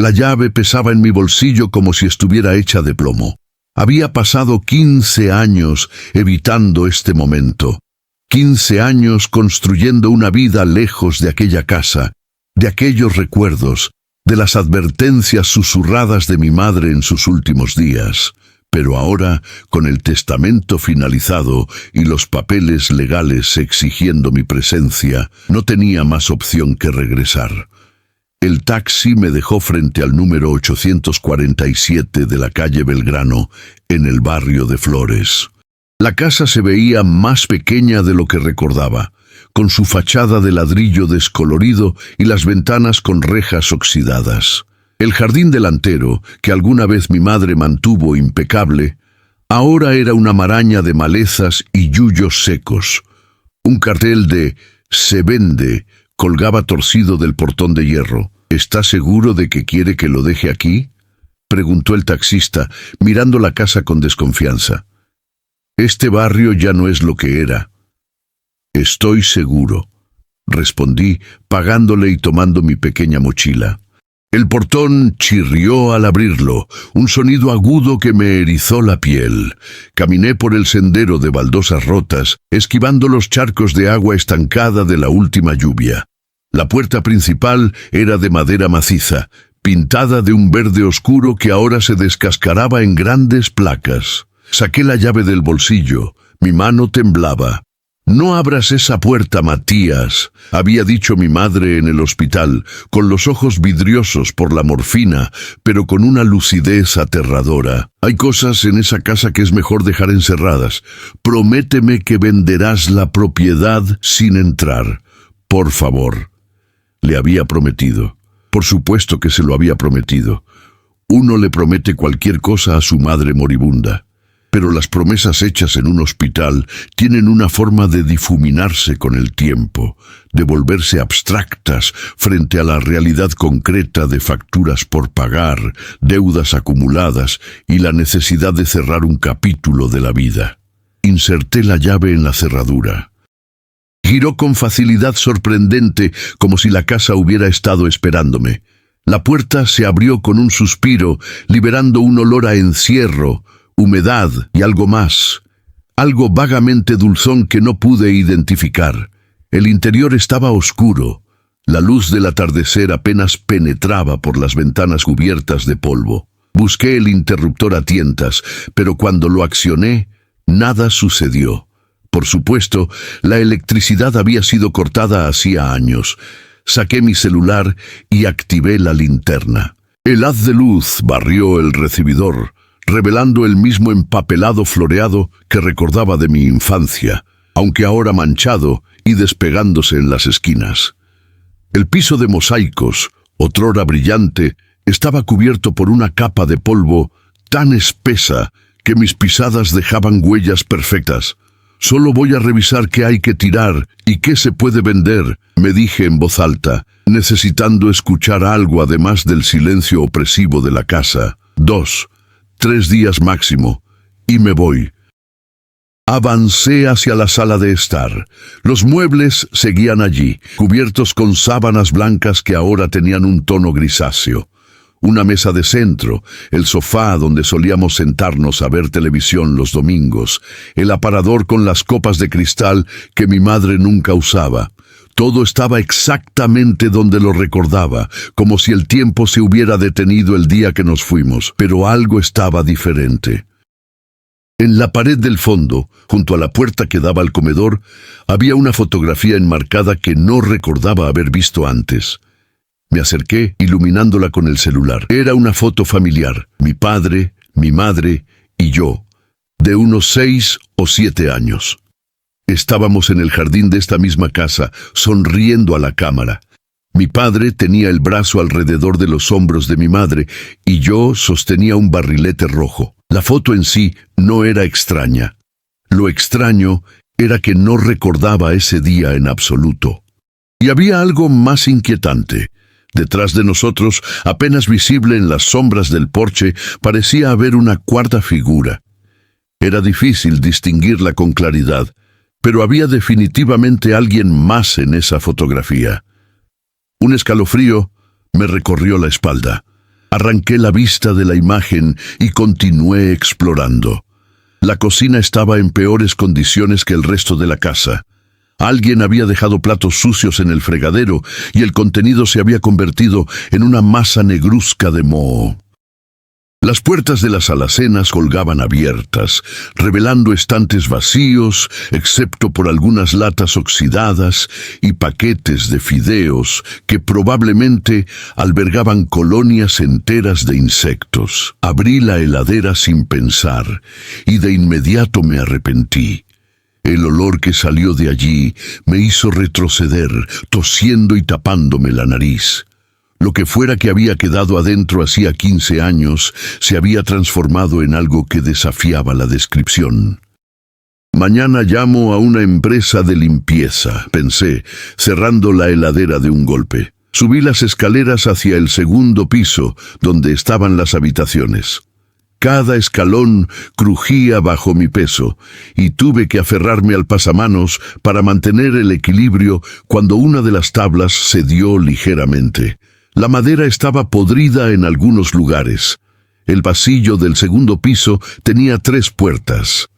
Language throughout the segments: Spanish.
La llave pesaba en mi bolsillo como si estuviera hecha de plomo. Había pasado 15 años evitando este momento. 15 años construyendo una vida lejos de aquella casa, de aquellos recuerdos, de las advertencias susurradas de mi madre en sus últimos días. Pero ahora, con el testamento finalizado y los papeles legales exigiendo mi presencia, no tenía más opción que regresar. El taxi me dejó frente al número 847 de la calle Belgrano, en el barrio de Flores. La casa se veía más pequeña de lo que recordaba, con su fachada de ladrillo descolorido y las ventanas con rejas oxidadas. El jardín delantero, que alguna vez mi madre mantuvo impecable, ahora era una maraña de malezas y yuyos secos. Un cartel de «Se vende» colgaba torcido del portón de hierro. «¿Está seguro de que quiere que lo deje aquí?», preguntó el taxista, mirando la casa con desconfianza. «Este barrio ya no es lo que era». «Estoy seguro», respondí, pagándole y tomando mi pequeña mochila. El portón chirrió al abrirlo, un sonido agudo que me erizó la piel. Caminé por el sendero de baldosas rotas, esquivando los charcos de agua estancada de la última lluvia. La puerta principal era de madera maciza, pintada de un verde oscuro que ahora se descascaraba en grandes placas. Saqué la llave del bolsillo, mi mano temblaba. «No abras esa puerta, Matías», había dicho mi madre en el hospital, con los ojos vidriosos por la morfina, pero con una lucidez aterradora. «Hay cosas en esa casa que es mejor dejar encerradas. Prométeme que venderás la propiedad sin entrar. Por favor». Le había prometido. Por supuesto que se lo había prometido. Uno le promete cualquier cosa a su madre moribunda. Pero las promesas hechas en un hospital tienen una forma de difuminarse con el tiempo, de volverse abstractas frente a la realidad concreta de facturas por pagar, deudas acumuladas y la necesidad de cerrar un capítulo de la vida. Inserté la llave en la cerradura. Giró con facilidad sorprendente, como si la casa hubiera estado esperándome. La puerta se abrió con un suspiro, liberando un olor a encierro, humedad y algo más, algo vagamente dulzón que no pude identificar. El interior estaba oscuro. La luz del atardecer apenas penetraba por las ventanas cubiertas de polvo. Busqué el interruptor a tientas, pero cuando lo accioné, nada sucedió. Por supuesto, la electricidad había sido cortada hacía años. Saqué mi celular y activé la linterna. El haz de luz barrió el recibidor, revelando el mismo empapelado floreado que recordaba de mi infancia, aunque ahora manchado y despegándose en las esquinas. El piso de mosaicos, otrora brillante, estaba cubierto por una capa de polvo tan espesa que mis pisadas dejaban huellas perfectas. «Solo voy a revisar qué hay que tirar y qué se puede vender», me dije en voz alta, necesitando escuchar algo además del silencio opresivo de la casa. 2, 3 días máximo, y me voy. Avancé hacia la sala de estar. Los muebles seguían allí, cubiertos con sábanas blancas que ahora tenían un tono grisáceo. Una mesa de centro, el sofá donde solíamos sentarnos a ver televisión los domingos, el aparador con las copas de cristal que mi madre nunca usaba. Todo estaba exactamente donde lo recordaba, como si el tiempo se hubiera detenido el día que nos fuimos, pero algo estaba diferente. En la pared del fondo, junto a la puerta que daba al comedor, había una fotografía enmarcada que no recordaba haber visto antes. Me acerqué, iluminándola con el celular. Era una foto familiar, mi padre, mi madre y yo, de unos 6 o 7 años. Estábamos en el jardín de esta misma casa, sonriendo a la cámara. Mi padre tenía el brazo alrededor de los hombros de mi madre y yo sostenía un barrilete rojo. La foto en sí no era extraña. Lo extraño era que no recordaba ese día en absoluto. Y había algo más inquietante. Detrás de nosotros, apenas visible en las sombras del porche, parecía haber una cuarta figura. Era difícil distinguirla con claridad, pero había definitivamente alguien más en esa fotografía. Un escalofrío me recorrió la espalda. Arranqué la vista de la imagen y continué explorando. La cocina estaba en peores condiciones que el resto de la casa. Alguien había dejado platos sucios en el fregadero y el contenido se había convertido en una masa negruzca de moho. Las puertas de las alacenas colgaban abiertas, revelando estantes vacíos, excepto por algunas latas oxidadas y paquetes de fideos que probablemente albergaban colonias enteras de insectos. Abrí la heladera sin pensar y de inmediato me arrepentí. El olor que salió de allí me hizo retroceder, tosiendo y tapándome la nariz. Lo que fuera que había quedado adentro hacía 15 años se había transformado en algo que desafiaba la descripción. Mañana llamo a una empresa de limpieza, pensé, cerrando la heladera de un golpe. Subí las escaleras hacia el segundo piso, donde estaban las habitaciones. Cada escalón crujía bajo mi peso, y tuve que aferrarme al pasamanos para mantener el equilibrio cuando una de las tablas cedió ligeramente. La madera estaba podrida en algunos lugares. El pasillo del segundo piso tenía 3 puertas.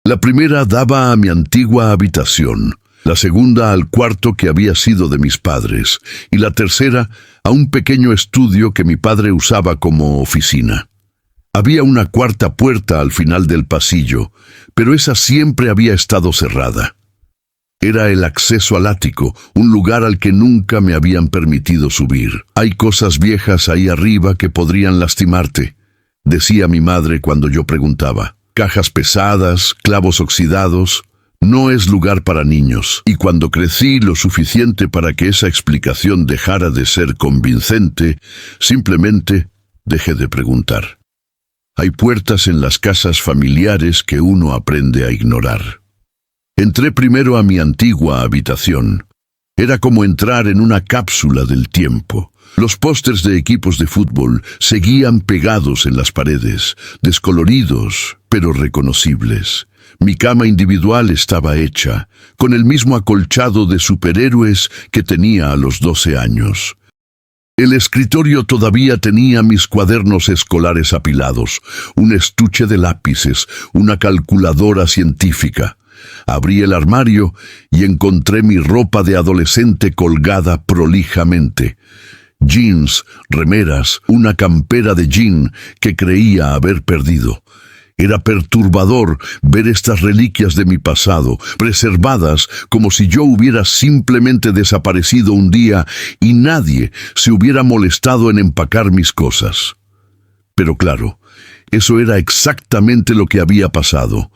La primera daba a mi antigua habitación, la segunda al cuarto que había sido de mis padres, y la tercera a un pequeño estudio que mi padre usaba como oficina. Había una cuarta puerta al final del pasillo, pero esa siempre había estado cerrada. Era el acceso al ático, un lugar al que nunca me habían permitido subir. «Hay cosas viejas ahí arriba que podrían lastimarte», decía mi madre cuando yo preguntaba. «Cajas pesadas, clavos oxidados. No es lugar para niños». Y cuando crecí lo suficiente para que esa explicación dejara de ser convincente, simplemente dejé de preguntar. Hay puertas en las casas familiares que uno aprende a ignorar. Entré primero a mi antigua habitación. Era como entrar en una cápsula del tiempo. Los pósters de equipos de fútbol seguían pegados en las paredes, descoloridos, pero reconocibles. Mi cama individual estaba hecha, con el mismo acolchado de superhéroes que tenía a los 12 años. El escritorio todavía tenía mis cuadernos escolares apilados, un estuche de lápices, una calculadora científica. Abrí el armario y encontré mi ropa de adolescente colgada prolijamente. Jeans, remeras, una campera de jean que creía haber perdido. Era perturbador ver estas reliquias de mi pasado, preservadas como si yo hubiera simplemente desaparecido un día y nadie se hubiera molestado en empacar mis cosas. Pero claro, eso era exactamente lo que había pasado.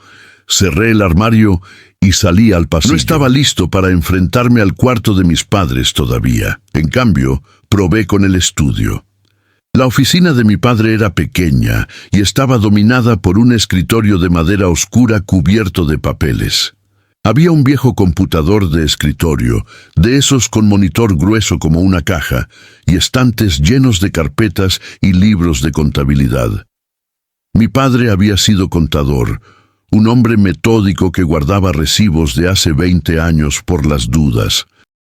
Cerré el armario y salí al pasillo. No estaba listo para enfrentarme al cuarto de mis padres todavía. En cambio, probé con el estudio. La oficina de mi padre era pequeña y estaba dominada por un escritorio de madera oscura cubierto de papeles. Había un viejo computador de escritorio, de esos con monitor grueso como una caja, y estantes llenos de carpetas y libros de contabilidad. Mi padre había sido contador, un hombre metódico que guardaba recibos de hace 20 años por las dudas.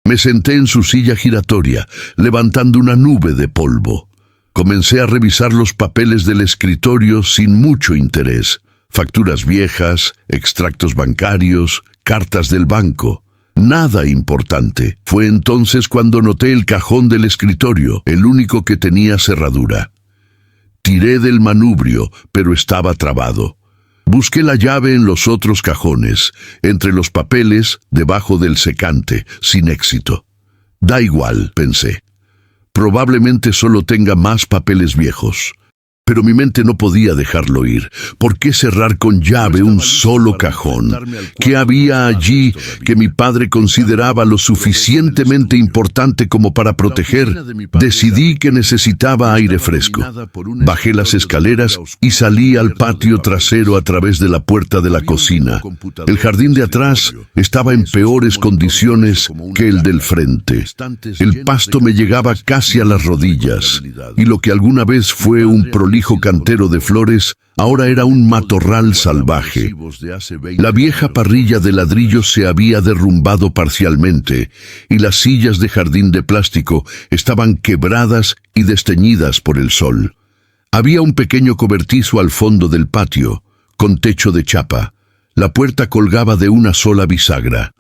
Me senté en su silla giratoria, levantando una nube de polvo. Comencé a revisar los papeles del escritorio sin mucho interés. Facturas viejas, extractos bancarios, cartas del banco. Nada importante. Fue entonces cuando noté el cajón del escritorio, el único que tenía cerradura. Tiré del manubrio, pero estaba trabado. Busqué la llave en los otros cajones, entre los papeles, debajo del secante, sin éxito. Da igual, pensé. Probablemente solo tenga más papeles viejos. Pero mi mente no podía dejarlo ir. ¿Por qué cerrar con llave un solo cajón? ¿Qué había allí que mi padre consideraba lo suficientemente importante como para proteger? Decidí que necesitaba aire fresco. Bajé las escaleras y salí al patio trasero a través de la puerta de la cocina. El jardín de atrás estaba en peores condiciones que el del frente. El pasto me llegaba casi a las rodillas, y lo que alguna vez fue un prolijo cortijo cantero de flores ahora era un matorral salvaje. La vieja parrilla de ladrillos se había derrumbado parcialmente y las sillas de jardín de plástico estaban quebradas y desteñidas por el sol. Había un pequeño cobertizo al fondo del patio, con techo de chapa. La puerta colgaba de una sola bisagra.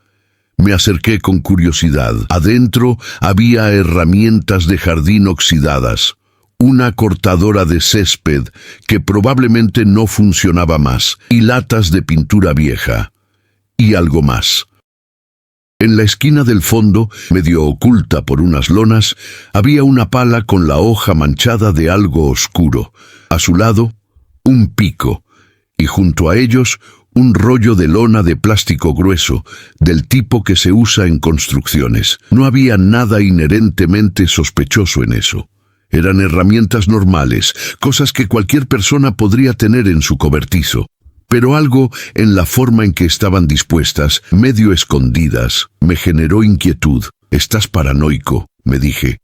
Me acerqué con curiosidad. Adentro había herramientas de jardín oxidadas, una cortadora de césped que probablemente no funcionaba más, y latas de pintura vieja. Y algo más. En la esquina del fondo, medio oculta por unas lonas, había una pala con la hoja manchada de algo oscuro. A su lado, un pico, y junto a ellos, un rollo de lona de plástico grueso, del tipo que se usa en construcciones. No había nada inherentemente sospechoso en eso. Eran herramientas normales, cosas que cualquier persona podría tener en su cobertizo. Pero algo en la forma en que estaban dispuestas, medio escondidas, me generó inquietud. «Estás paranoico», me dije.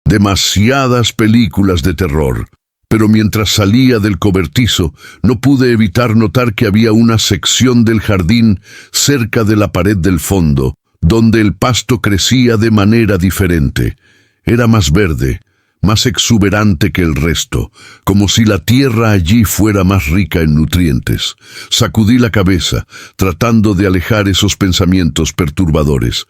Demasiadas películas de terror. Pero mientras salía del cobertizo, no pude evitar notar que había una sección del jardín cerca de la pared del fondo, donde el pasto crecía de manera diferente. Era más verde, más exuberante que el resto, como si la tierra allí fuera más rica en nutrientes. Sacudí la cabeza, tratando de alejar esos pensamientos perturbadores.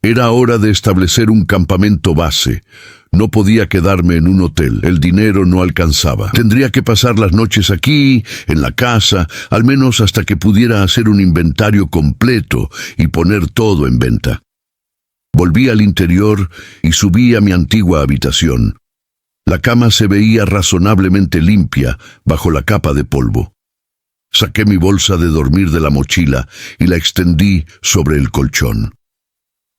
Era hora de establecer un campamento base. No podía quedarme en un hotel, el dinero no alcanzaba. Tendría que pasar las noches aquí, en la casa, al menos hasta que pudiera hacer un inventario completo y poner todo en venta. Volví al interior y subí a mi antigua habitación. La cama se veía razonablemente limpia bajo la capa de polvo. Saqué mi bolsa de dormir de la mochila y la extendí sobre el colchón.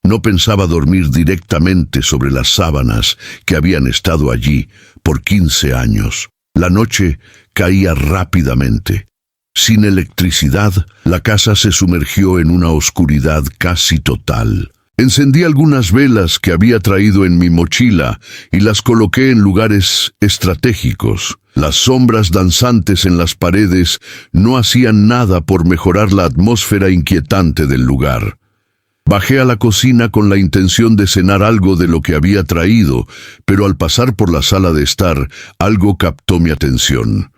No pensaba dormir directamente sobre las sábanas que habían estado allí por 15 años. La noche caía rápidamente. Sin electricidad, la casa se sumergió en una oscuridad casi total. Encendí algunas velas que había traído en mi mochila y las coloqué en lugares estratégicos. Las sombras danzantes en las paredes no hacían nada por mejorar la atmósfera inquietante del lugar. Bajé a la cocina con la intención de cenar algo de lo que había traído, pero al pasar por la sala de estar, algo captó mi atención.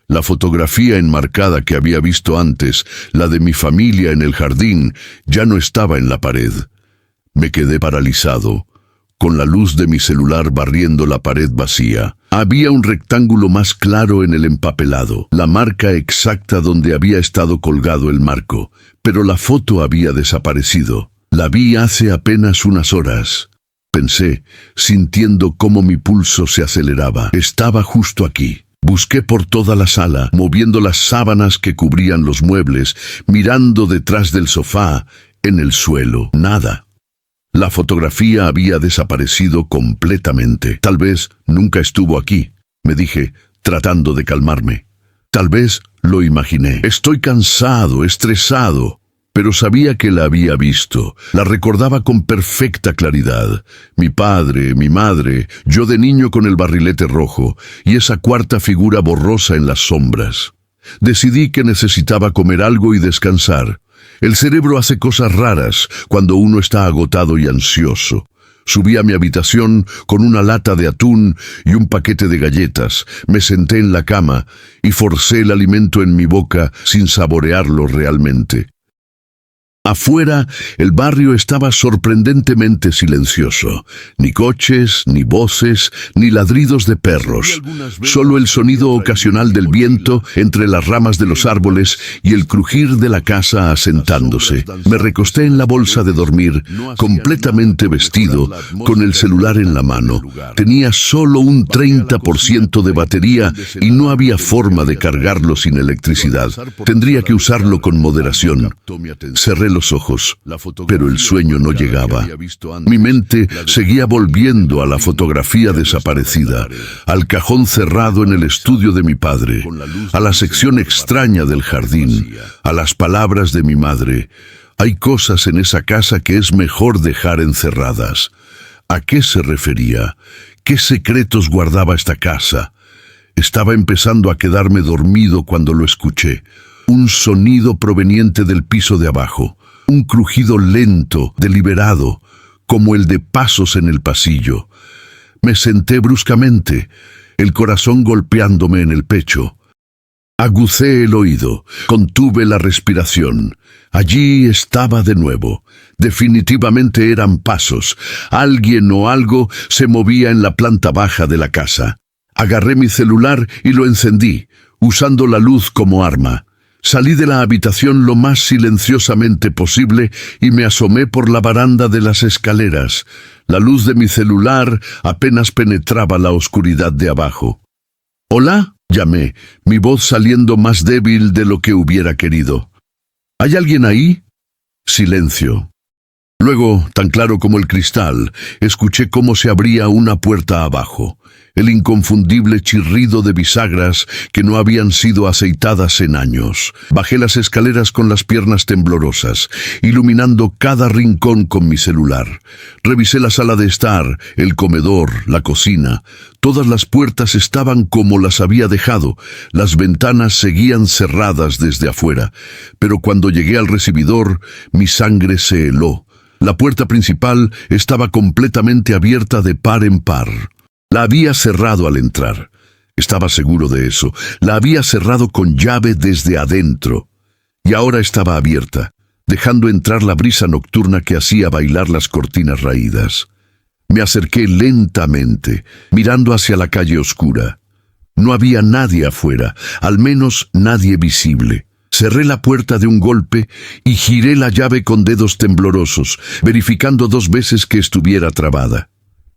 La fotografía enmarcada que había visto antes, la de mi familia en el jardín, ya no estaba en la pared. Me quedé paralizado, con la luz de mi celular barriendo la pared vacía. Había un rectángulo más claro en el empapelado, la marca exacta donde había estado colgado el marco, pero la foto había desaparecido. La vi hace apenas unas horas. Pensé, sintiendo cómo mi pulso se aceleraba. Estaba justo aquí. Busqué por toda la sala, moviendo las sábanas que cubrían los muebles, mirando detrás del sofá, en el suelo. Nada. La fotografía había desaparecido completamente. Tal vez nunca estuvo aquí, me dije, tratando de calmarme. Tal vez lo imaginé. Estoy cansado, estresado. Pero sabía que la había visto. La recordaba con perfecta claridad. Mi padre, mi madre, yo de niño con el barrilete rojo, y esa cuarta figura borrosa en las sombras. Decidí que necesitaba comer algo y descansar. El cerebro hace cosas raras cuando uno está agotado y ansioso. Subí a mi habitación con una lata de atún y un paquete de galletas. Me senté en la cama y forcé el alimento en mi boca sin saborearlo realmente. Afuera, el barrio estaba sorprendentemente silencioso. Ni coches, ni voces, ni ladridos de perros. Solo el sonido ocasional del viento entre las ramas de los árboles y el crujir de la casa asentándose. Me recosté en la bolsa de dormir, completamente vestido, con el celular en la mano. Tenía solo un 30% de batería y no había forma de cargarlo sin electricidad. Tendría que usarlo con moderación. Cerré los ojos, pero el sueño no llegaba. Mi mente seguía volviendo a la fotografía desaparecida, al cajón cerrado en el estudio de mi padre, a la sección extraña del jardín, a las palabras de mi madre. Hay cosas en esa casa que es mejor dejar encerradas. ¿A qué se refería? ¿Qué secretos guardaba esta casa? Estaba empezando a quedarme dormido cuando lo escuché. Un sonido proveniente del piso de abajo. Un crujido lento, deliberado, como el de pasos en el pasillo. Me senté bruscamente, el corazón golpeándome en el pecho. Agucé el oído, contuve la respiración. Allí estaba de nuevo. Definitivamente eran pasos. Alguien o algo se movía en la planta baja de la casa. Agarré mi celular y lo encendí, usando la luz como arma. Salí de la habitación lo más silenciosamente posible y me asomé por la baranda de las escaleras. La luz de mi celular apenas penetraba la oscuridad de abajo. «¿Hola?», llamé, mi voz saliendo más débil de lo que hubiera querido. «¿Hay alguien ahí?». Silencio. Luego, tan claro como el cristal, escuché cómo se abría una puerta abajo. El inconfundible chirrido de bisagras que no habían sido aceitadas en años. Bajé las escaleras con las piernas temblorosas, iluminando cada rincón con mi celular. Revisé la sala de estar, el comedor, la cocina. Todas las puertas estaban como las había dejado. Las ventanas seguían cerradas desde afuera. Pero cuando llegué al recibidor, mi sangre se heló. La puerta principal estaba completamente abierta de par en par. La había cerrado al entrar. Estaba seguro de eso. La había cerrado con llave desde adentro. Y ahora estaba abierta, dejando entrar la brisa nocturna que hacía bailar las cortinas raídas. Me acerqué lentamente, mirando hacia la calle oscura. No había nadie afuera, al menos nadie visible. Cerré la puerta de un golpe y giré la llave con dedos temblorosos, verificando 2 veces que estuviera trabada.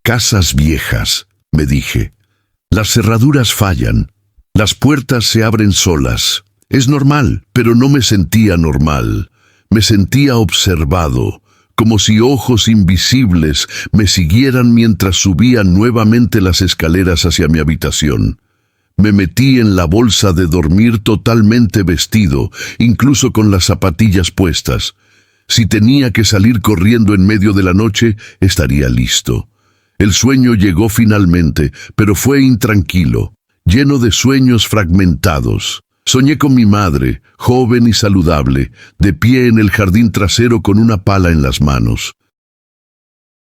«Casas viejas», me dije. «Las cerraduras fallan. Las puertas se abren solas. Es normal», pero no me sentía normal. Me sentía observado, como si ojos invisibles me siguieran mientras subía nuevamente las escaleras hacia mi habitación. Me metí en la bolsa de dormir totalmente vestido, incluso con las zapatillas puestas. Si tenía que salir corriendo en medio de la noche, estaría listo. El sueño llegó finalmente, pero fue intranquilo, lleno de sueños fragmentados. Soñé con mi madre, joven y saludable, de pie en el jardín trasero con una pala en las manos.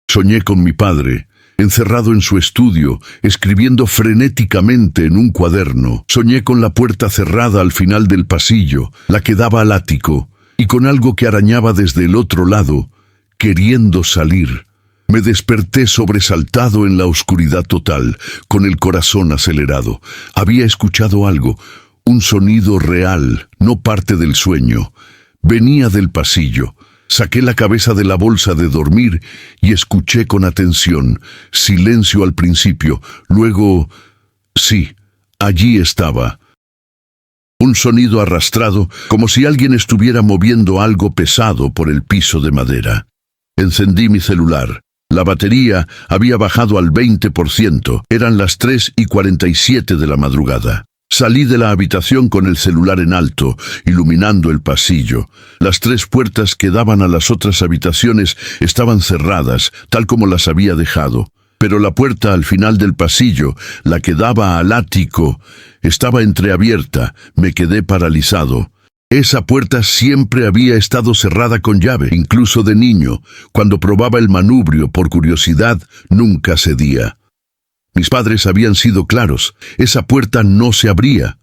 Soñé con mi padre, encerrado en su estudio, escribiendo frenéticamente en un cuaderno. Soñé con la puerta cerrada al final del pasillo, la que daba al ático, y con algo que arañaba desde el otro lado, queriendo salir. Me desperté sobresaltado en la oscuridad total, con el corazón acelerado. Había escuchado algo, un sonido real, no parte del sueño. Venía del pasillo. Saqué la cabeza de la bolsa de dormir y escuché con atención. Silencio al principio, luego... sí, allí estaba. Un sonido arrastrado, como si alguien estuviera moviendo algo pesado por el piso de madera. Encendí mi celular. La batería había bajado al 20%. Eran las 3:47 de la madrugada. Salí de la habitación con el celular en alto, iluminando el pasillo. Las 3 puertas que daban a las otras habitaciones estaban cerradas, tal como las había dejado. Pero la puerta al final del pasillo, la que daba al ático, estaba entreabierta. Me quedé paralizado. Esa puerta siempre había estado cerrada con llave, incluso de niño. Cuando probaba el manubrio por curiosidad, nunca cedía. Mis padres habían sido claros, esa puerta no se abría.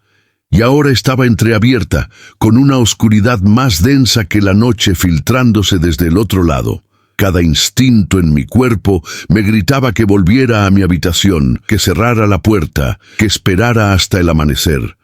Y ahora estaba entreabierta, con una oscuridad más densa que la noche filtrándose desde el otro lado. Cada instinto en mi cuerpo me gritaba que volviera a mi habitación, que cerrara la puerta, que esperara hasta el amanecer.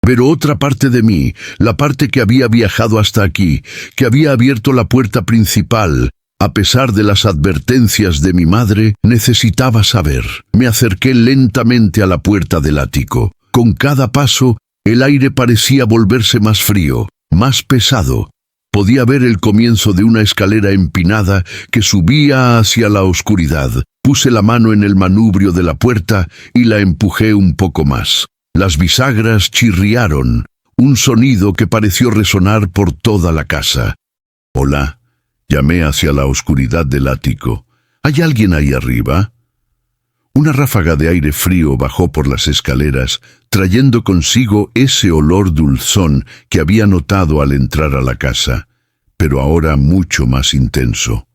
Pero otra parte de mí, la parte que había viajado hasta aquí, que había abierto la puerta principal, a pesar de las advertencias de mi madre, necesitaba saber. Me acerqué lentamente a la puerta del ático. Con cada paso, el aire parecía volverse más frío, más pesado. Podía ver el comienzo de una escalera empinada que subía hacia la oscuridad. Puse la mano en el manubrio de la puerta y la empujé un poco más. Las bisagras chirriaron, un sonido que pareció resonar por toda la casa. «Hola», llamé hacia la oscuridad del ático. «¿Hay alguien ahí arriba?». Una ráfaga de aire frío bajó por las escaleras, trayendo consigo ese olor dulzón que había notado al entrar a la casa, pero ahora mucho más intenso.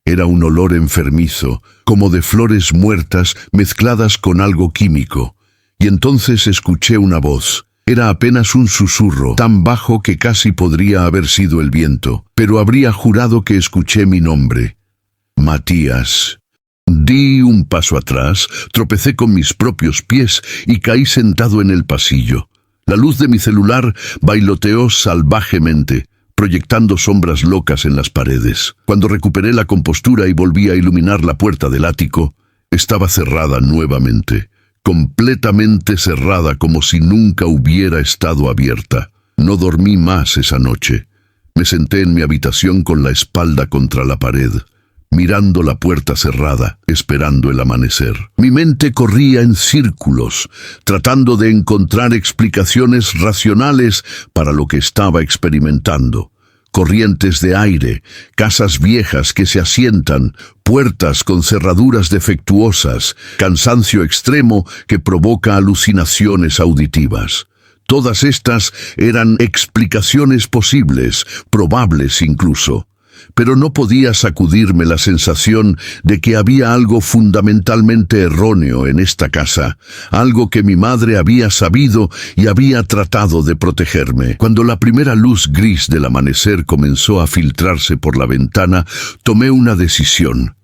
Era un olor enfermizo, como de flores muertas mezcladas con algo químico, y entonces escuché una voz. Era apenas un susurro, tan bajo que casi podría haber sido el viento, pero habría jurado que escuché mi nombre. Matías. Di un paso atrás, tropecé con mis propios pies y caí sentado en el pasillo. La luz de mi celular bailoteó salvajemente, proyectando sombras locas en las paredes. Cuando recuperé la compostura y volví a iluminar la puerta del ático, estaba cerrada nuevamente, completamente cerrada como si nunca hubiera estado abierta. No dormí más esa noche. Me senté en mi habitación con la espalda contra la pared, mirando la puerta cerrada, esperando el amanecer. Mi mente corría en círculos, tratando de encontrar explicaciones racionales para lo que estaba experimentando. Corrientes de aire, casas viejas que se asientan, puertas con cerraduras defectuosas, cansancio extremo que provoca alucinaciones auditivas. Todas estas eran explicaciones posibles, probables incluso. Pero no podía sacudirme la sensación de que había algo fundamentalmente erróneo en esta casa, algo que mi madre había sabido y había tratado de protegerme. Cuando la primera luz gris del amanecer comenzó a filtrarse por la ventana, tomé una decisión.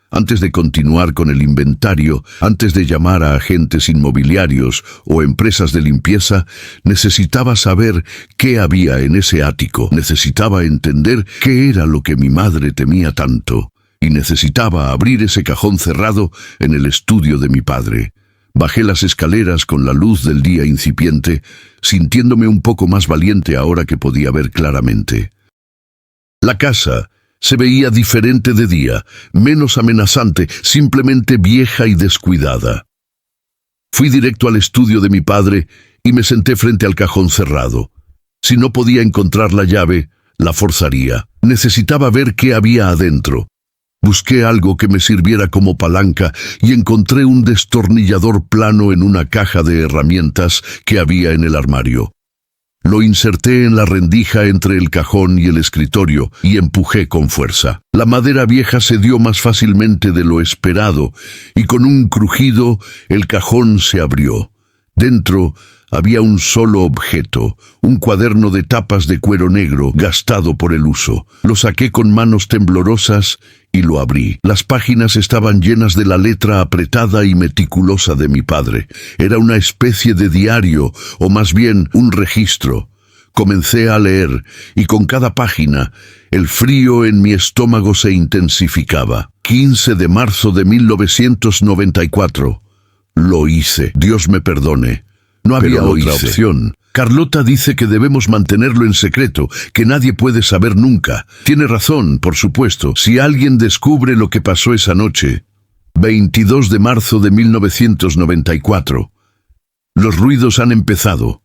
Antes de continuar con el inventario, antes de llamar a agentes inmobiliarios o empresas de limpieza, necesitaba saber qué había en ese ático. Necesitaba entender qué era lo que mi madre temía tanto. Y necesitaba abrir ese cajón cerrado en el estudio de mi padre. Bajé las escaleras con la luz del día incipiente, sintiéndome un poco más valiente ahora que podía ver claramente. La casa se veía diferente de día, menos amenazante, simplemente vieja y descuidada. Fui directo al estudio de mi padre y me senté frente al cajón cerrado. Si no podía encontrar la llave, la forzaría. Necesitaba ver qué había adentro. Busqué algo que me sirviera como palanca y encontré un destornillador plano en una caja de herramientas que había en el armario. Lo inserté en la rendija entre el cajón y el escritorio y empujé con fuerza. La madera vieja cedió más fácilmente de lo esperado y con un crujido el cajón se abrió. Dentro había un solo objeto, un cuaderno de tapas de cuero negro gastado por el uso. Lo saqué con manos temblorosas y lo abrí. Las páginas estaban llenas de la letra apretada y meticulosa de mi padre. Era una especie de diario, o más bien un registro. Comencé a leer, y con cada página, el frío en mi estómago se intensificaba. 15 de marzo de 1994. Lo hice. Dios me perdone. No había otra opción. Carlota dice que debemos mantenerlo en secreto, que nadie puede saber nunca. Tiene razón, por supuesto. Si alguien descubre lo que pasó esa noche, 22 de marzo de 1994. Los ruidos han empezado.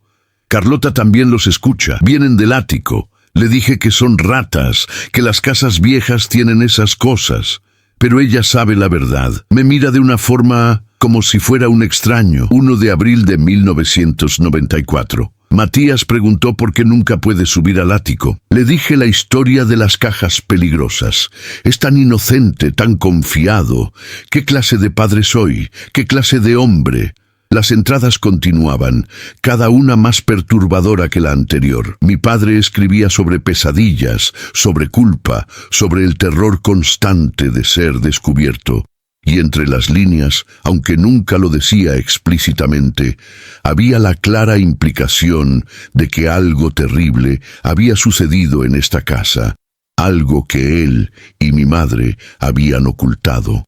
Carlota también los escucha. Vienen del ático. Le dije que son ratas, que las casas viejas tienen esas cosas. Pero ella sabe la verdad. Me mira de una forma como si fuera un extraño. 1 de abril de 1994. Matías preguntó por qué nunca puede subir al ático. Le dije la historia de las cajas peligrosas. Es tan inocente, tan confiado. ¿Qué clase de padre soy? ¿Qué clase de hombre? Las entradas continuaban, cada una más perturbadora que la anterior. Mi padre escribía sobre pesadillas, sobre culpa, sobre el terror constante de ser descubierto. Y entre las líneas, aunque nunca lo decía explícitamente, había la clara implicación de que algo terrible había sucedido en esta casa, algo que él y mi madre habían ocultado.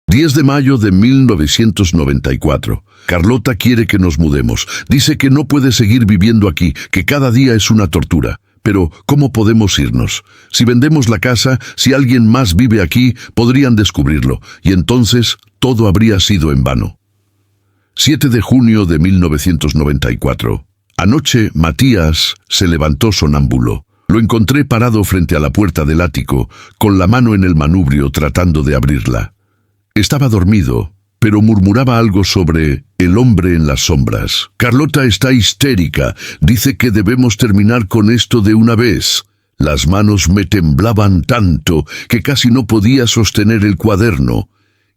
10 de mayo de 1994. Carlota quiere que nos mudemos. Dice que no puede seguir viviendo aquí, que cada día es una tortura. Pero, ¿cómo podemos irnos? Si vendemos la casa, si alguien más vive aquí, podrían descubrirlo, y entonces todo habría sido en vano. 7 de junio de 1994. Anoche, Matías se levantó sonámbulo. Lo encontré parado frente a la puerta del ático, con la mano en el manubrio tratando de abrirla. Estaba dormido, pero murmuraba algo sobre el hombre en las sombras. Carlota está histérica, dice que debemos terminar con esto de una vez. Las manos me temblaban tanto que casi no podía sostener el cuaderno.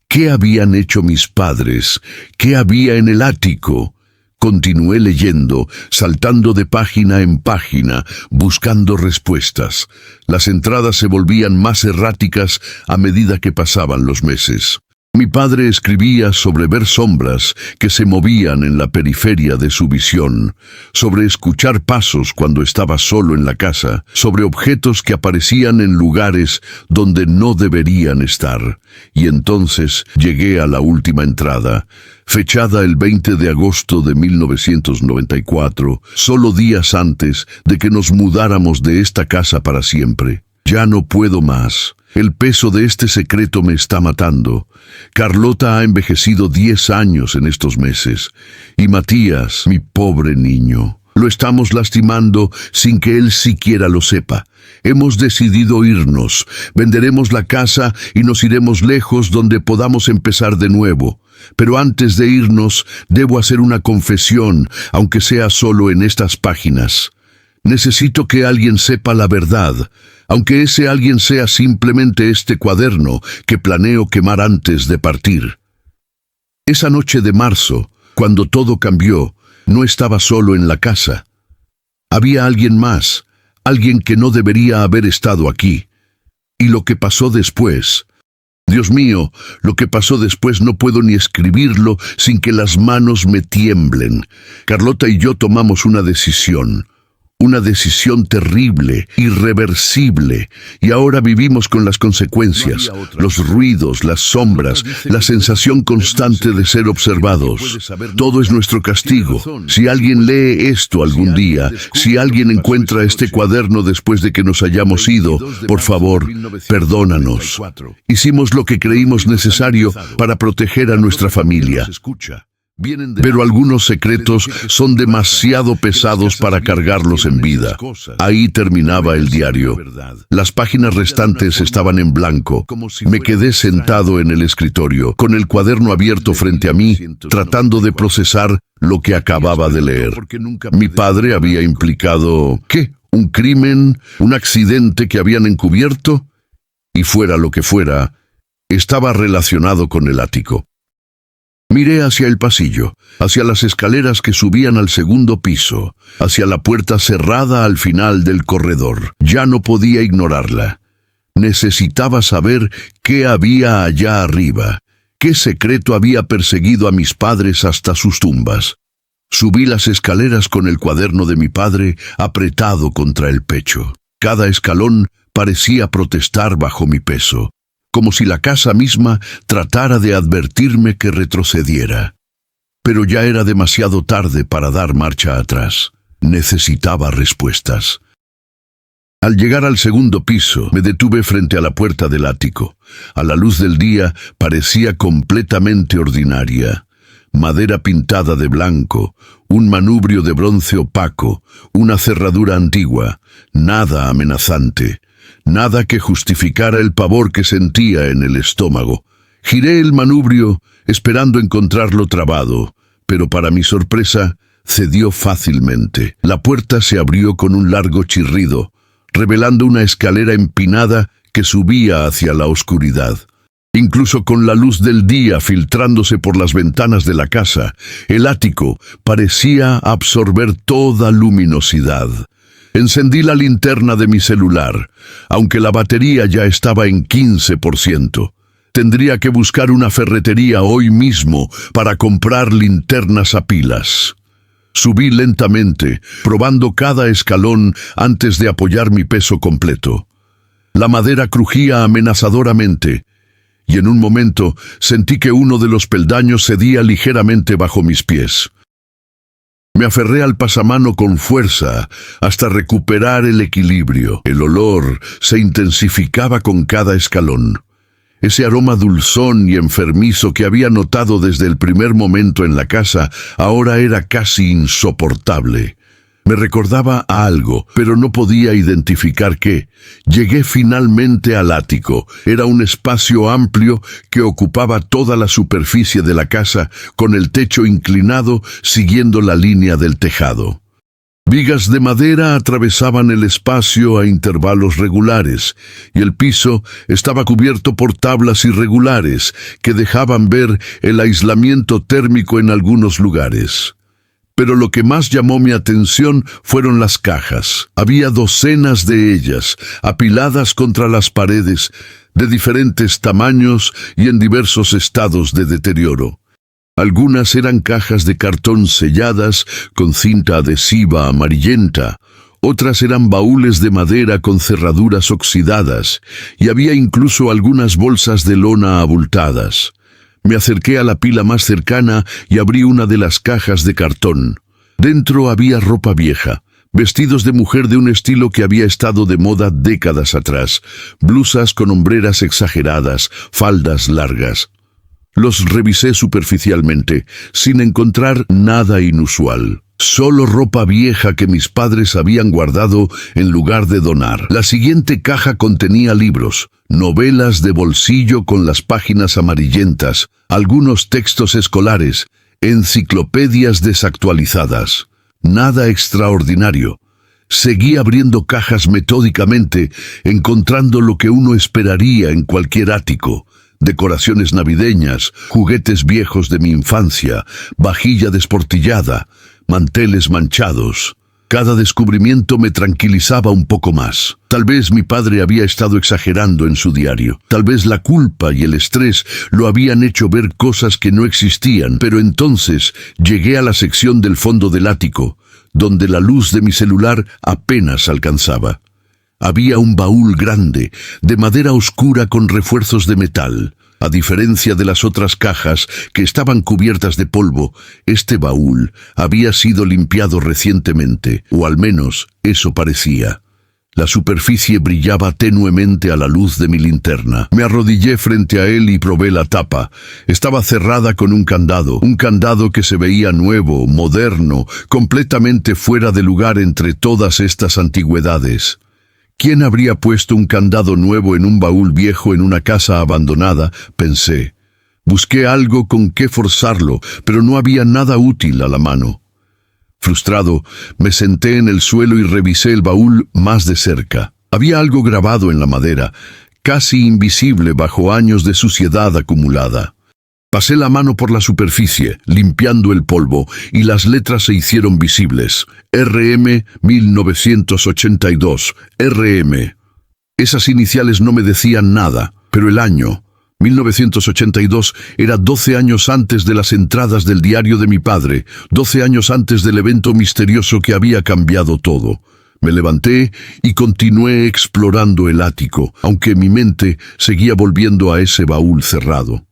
¿Qué habían hecho mis padres? ¿Qué había en el ático? Continué leyendo, saltando de página en página, buscando respuestas. Las entradas se volvían más erráticas a medida que pasaban los meses. Mi padre escribía sobre ver sombras que se movían en la periferia de su visión, sobre escuchar pasos cuando estaba solo en la casa, sobre objetos que aparecían en lugares donde no deberían estar. Y entonces llegué a la última entrada, fechada el 20 de agosto de 1994, solo días antes de que nos mudáramos de esta casa para siempre. Ya no puedo más. El peso de este secreto me está matando. Carlota ha envejecido 10 años en estos meses. Y Matías, mi pobre niño, lo estamos lastimando sin que él siquiera lo sepa. Hemos decidido irnos. Venderemos la casa y nos iremos lejos donde podamos empezar de nuevo. Pero antes de irnos, debo hacer una confesión, aunque sea solo en estas páginas. Necesito que alguien sepa la verdad, aunque ese alguien sea simplemente este cuaderno que planeo quemar antes de partir. Esa noche de marzo, cuando todo cambió, no estaba solo en la casa. Había alguien más, alguien que no debería haber estado aquí. Y lo que pasó después... Dios mío, lo que pasó después no puedo ni escribirlo sin que las manos me tiemblen. Carlota y yo tomamos una decisión terrible, irreversible, y ahora vivimos con las consecuencias, los ruidos, las sombras, la sensación constante de ser observados. Todo es nuestro castigo. Si alguien lee esto algún día, si alguien encuentra este cuaderno después de que nos hayamos ido, por favor, perdónanos. Hicimos lo que creímos necesario para proteger a nuestra familia. Pero algunos secretos son demasiado pesados para cargarlos en vida. Ahí terminaba el diario. Las páginas restantes estaban en blanco. Me quedé sentado en el escritorio, con el cuaderno abierto frente a mí, tratando de procesar lo que acababa de leer. Mi padre había implicado, ¿qué? ¿Un crimen? ¿Un accidente que habían encubierto? Y fuera lo que fuera, estaba relacionado con el ático. Miré hacia el pasillo, hacia las escaleras que subían al segundo piso, hacia la puerta cerrada al final del corredor. Ya no podía ignorarla. Necesitaba saber qué había allá arriba, qué secreto había perseguido a mis padres hasta sus tumbas. Subí las escaleras con el cuaderno de mi padre apretado contra el pecho. Cada escalón parecía protestar bajo mi peso, como si la casa misma tratara de advertirme que retrocediera. Pero ya era demasiado tarde para dar marcha atrás. Necesitaba respuestas. Al llegar al segundo piso, me detuve frente a la puerta del ático. A la luz del día parecía completamente ordinaria. Madera pintada de blanco, un manubrio de bronce opaco, una cerradura antigua, nada amenazante. Nada que justificara el pavor que sentía en el estómago. Giré el manubrio, esperando encontrarlo trabado, pero para mi sorpresa, cedió fácilmente. La puerta se abrió con un largo chirrido, revelando una escalera empinada que subía hacia la oscuridad. Incluso con la luz del día filtrándose por las ventanas de la casa, el ático parecía absorber toda luminosidad. Encendí la linterna de mi celular, aunque la batería ya estaba en 15%. Tendría que buscar una ferretería hoy mismo para comprar linternas a pilas. Subí lentamente, probando cada escalón antes de apoyar mi peso completo. La madera crujía amenazadoramente, y en un momento sentí que uno de los peldaños cedía ligeramente bajo mis pies. Me aferré al pasamano con fuerza hasta recuperar el equilibrio. El olor se intensificaba con cada escalón. Ese aroma dulzón y enfermizo que había notado desde el primer momento en la casa ahora era casi insoportable. Me recordaba a algo, pero no podía identificar qué. Llegué finalmente al ático. Era un espacio amplio que ocupaba toda la superficie de la casa, con el techo inclinado siguiendo la línea del tejado. Vigas de madera atravesaban el espacio a intervalos regulares, y el piso estaba cubierto por tablas irregulares que dejaban ver el aislamiento térmico en algunos lugares. Pero lo que más llamó mi atención fueron las cajas. Había docenas de ellas, apiladas contra las paredes, de diferentes tamaños y en diversos estados de deterioro. Algunas eran cajas de cartón selladas con cinta adhesiva amarillenta, otras eran baúles de madera con cerraduras oxidadas, y había incluso algunas bolsas de lona abultadas. Me acerqué a la pila más cercana y abrí una de las cajas de cartón. Dentro había ropa vieja, vestidos de mujer de un estilo que había estado de moda décadas atrás, blusas con hombreras exageradas, faldas largas. Los revisé superficialmente, sin encontrar nada inusual. Solo ropa vieja que mis padres habían guardado en lugar de donar. La siguiente caja contenía libros, novelas de bolsillo con las páginas amarillentas, algunos textos escolares, enciclopedias desactualizadas. Nada extraordinario. Seguí abriendo cajas metódicamente, encontrando lo que uno esperaría en cualquier ático. Decoraciones navideñas, juguetes viejos de mi infancia, vajilla desportillada, manteles manchados. Cada descubrimiento me tranquilizaba un poco más. Tal vez mi padre había estado exagerando en su diario. Tal vez la culpa y el estrés lo habían hecho ver cosas que no existían. Pero entonces llegué a la sección del fondo del ático, donde la luz de mi celular apenas alcanzaba. Había un baúl grande, de madera oscura con refuerzos de metal. A diferencia de las otras cajas que estaban cubiertas de polvo, este baúl había sido limpiado recientemente, o al menos eso parecía. La superficie brillaba tenuemente a la luz de mi linterna. Me arrodillé frente a él y probé la tapa. Estaba cerrada con un candado que se veía nuevo, moderno, completamente fuera de lugar entre todas estas antigüedades. ¿Quién habría puesto un candado nuevo en un baúl viejo en una casa abandonada?, pensé. Busqué algo con qué forzarlo, pero no había nada útil a la mano. Frustrado, me senté en el suelo y revisé el baúl más de cerca. Había algo grabado en la madera, casi invisible bajo años de suciedad acumulada. Pasé la mano por la superficie, limpiando el polvo, y las letras se hicieron visibles. RM 1982, RM. Esas iniciales no me decían nada, pero el año, 1982, era 12 años antes de las entradas del diario de mi padre, 12 años antes del evento misterioso que había cambiado todo. Me levanté y continué explorando el ático, aunque mi mente seguía volviendo a ese baúl cerrado.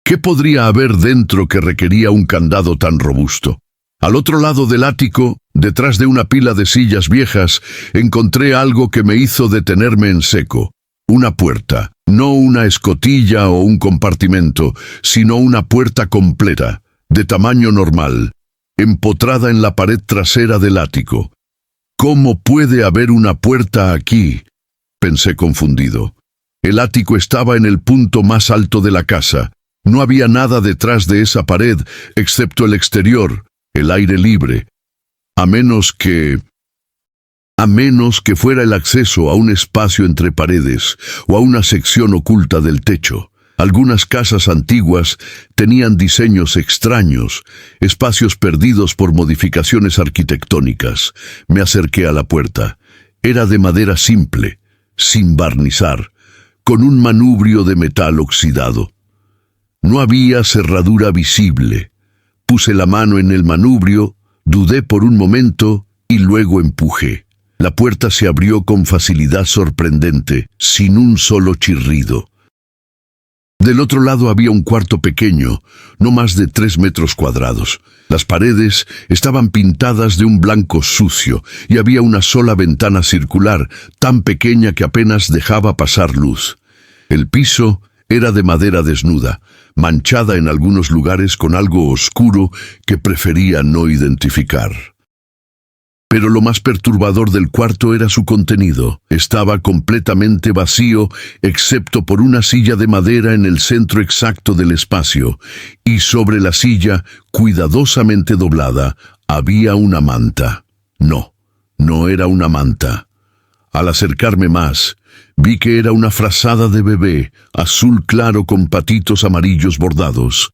¿Qué podría haber dentro que requería un candado tan robusto? Al otro lado del ático, detrás de una pila de sillas viejas, encontré algo que me hizo detenerme en seco. Una puerta, no una escotilla o un compartimento, sino una puerta completa, de tamaño normal, empotrada en la pared trasera del ático. ¿Cómo puede haber una puerta aquí?, pensé confundido. El ático estaba en el punto más alto de la casa. No había nada detrás de esa pared, excepto el exterior, el aire libre. A menos que fuera el acceso a un espacio entre paredes o a una sección oculta del techo. Algunas casas antiguas tenían diseños extraños, espacios perdidos por modificaciones arquitectónicas. Me acerqué a la puerta. Era de madera simple, sin barnizar, con un manubrio de metal oxidado. No había cerradura visible. Puse la mano en el manubrio, dudé por un momento y luego empujé. La puerta se abrió con facilidad sorprendente, sin un solo chirrido. Del otro lado había un cuarto pequeño, no más de 3 metros cuadrados. Las paredes estaban pintadas de un blanco sucio y había una sola ventana circular, tan pequeña que apenas dejaba pasar luz. El piso era de madera desnuda, manchada en algunos lugares con algo oscuro que prefería no identificar. Pero lo más perturbador del cuarto era su contenido. Estaba completamente vacío, excepto por una silla de madera en el centro exacto del espacio, y sobre la silla, cuidadosamente doblada, había una manta. No, no era una manta. Al acercarme más, vi que era una frazada de bebé, azul claro con patitos amarillos bordados.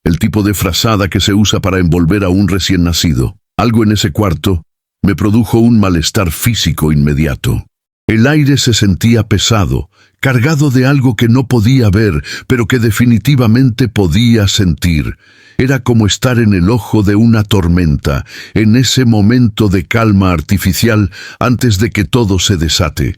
El tipo de frazada que se usa para envolver a un recién nacido. Algo en ese cuarto me produjo un malestar físico inmediato. El aire se sentía pesado, cargado de algo que no podía ver, pero que definitivamente podía sentir. Era como estar en el ojo de una tormenta, en ese momento de calma artificial antes de que todo se desate.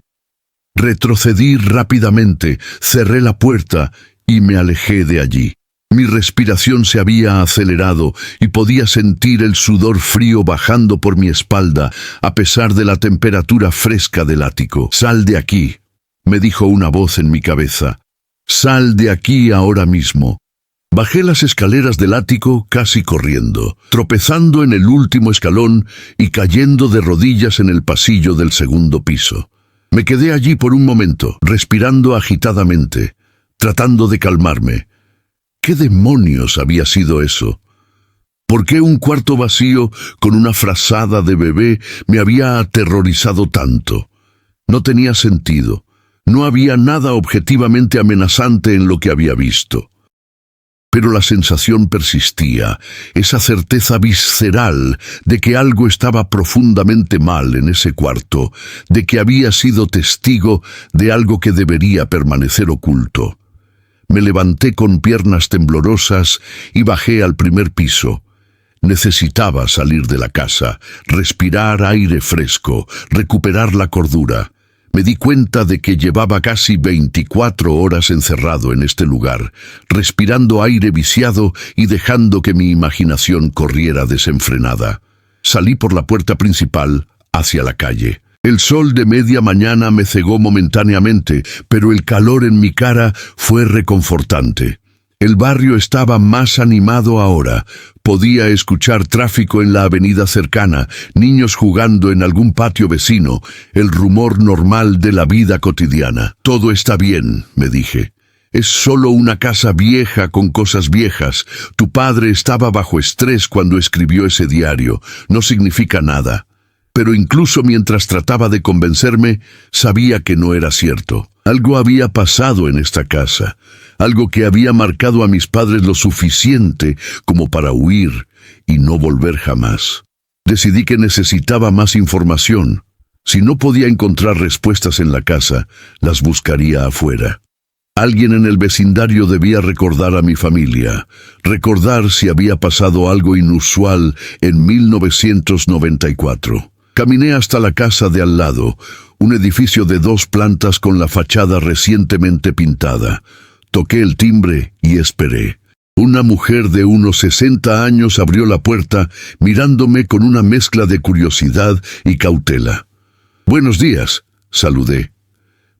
Retrocedí rápidamente, cerré la puerta y me alejé de allí. Mi respiración se había acelerado y podía sentir el sudor frío bajando por mi espalda, a pesar de la temperatura fresca del ático. «Sal de aquí», me dijo una voz en mi cabeza. «Sal de aquí ahora mismo». Bajé las escaleras del ático casi corriendo, tropezando en el último escalón y cayendo de rodillas en el pasillo del segundo piso. Me quedé allí por un momento, respirando agitadamente, tratando de calmarme. ¿Qué demonios había sido eso? ¿Por qué un cuarto vacío con una frazada de bebé me había aterrorizado tanto? No tenía sentido. No había nada objetivamente amenazante en lo que había visto. Pero la sensación persistía, esa certeza visceral de que algo estaba profundamente mal en ese cuarto, de que había sido testigo de algo que debería permanecer oculto. Me levanté con piernas temblorosas y bajé al primer piso. Necesitaba salir de la casa, respirar aire fresco, recuperar la cordura. Me di cuenta de que llevaba casi 24 horas encerrado en este lugar, respirando aire viciado y dejando que mi imaginación corriera desenfrenada. Salí por la puerta principal hacia la calle. El sol de media mañana me cegó momentáneamente, pero el calor en mi cara fue reconfortante. El barrio estaba más animado ahora. Podía escuchar tráfico en la avenida cercana, niños jugando en algún patio vecino, el rumor normal de la vida cotidiana. «Todo está bien», me dije. «Es solo una casa vieja con cosas viejas. Tu padre estaba bajo estrés cuando escribió ese diario. No significa nada». Pero incluso mientras trataba de convencerme, sabía que no era cierto. Algo había pasado en esta casa, algo que había marcado a mis padres lo suficiente como para huir y no volver jamás. Decidí que necesitaba más información. Si no podía encontrar respuestas en la casa, las buscaría afuera. Alguien en el vecindario debía recordar a mi familia, recordar si había pasado algo inusual en 1994. Caminé hasta la casa de al lado, un edificio de 2 plantas con la fachada recientemente pintada. Toqué el timbre y esperé. Una mujer de unos 60 años abrió la puerta, mirándome con una mezcla de curiosidad y cautela. «Buenos días», saludé.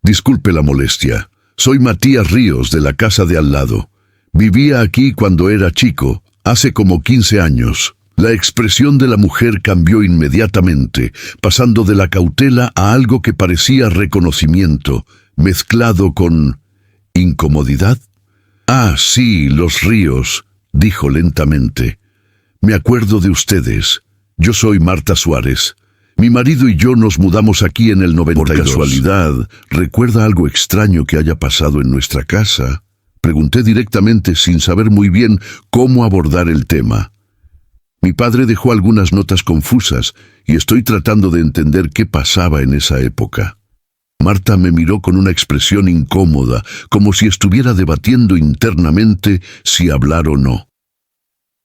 «Disculpe la molestia. Soy Matías Ríos de la casa de al lado. Vivía aquí cuando era chico, hace como 15 años». La expresión de la mujer cambió inmediatamente, pasando de la cautela a algo que parecía reconocimiento, mezclado con incomodidad. «Ah, sí, los Ríos», dijo lentamente. «Me acuerdo de ustedes. Yo soy Marta Suárez. Mi marido y yo nos mudamos aquí en el 92. Por casualidad, ¿recuerda algo extraño que haya pasado en nuestra casa?». Pregunté directamente sin saber muy bien cómo abordar el tema. Mi padre dejó algunas notas confusas y estoy tratando de entender qué pasaba en esa época. Marta me miró con una expresión incómoda, como si estuviera debatiendo internamente si hablar o no.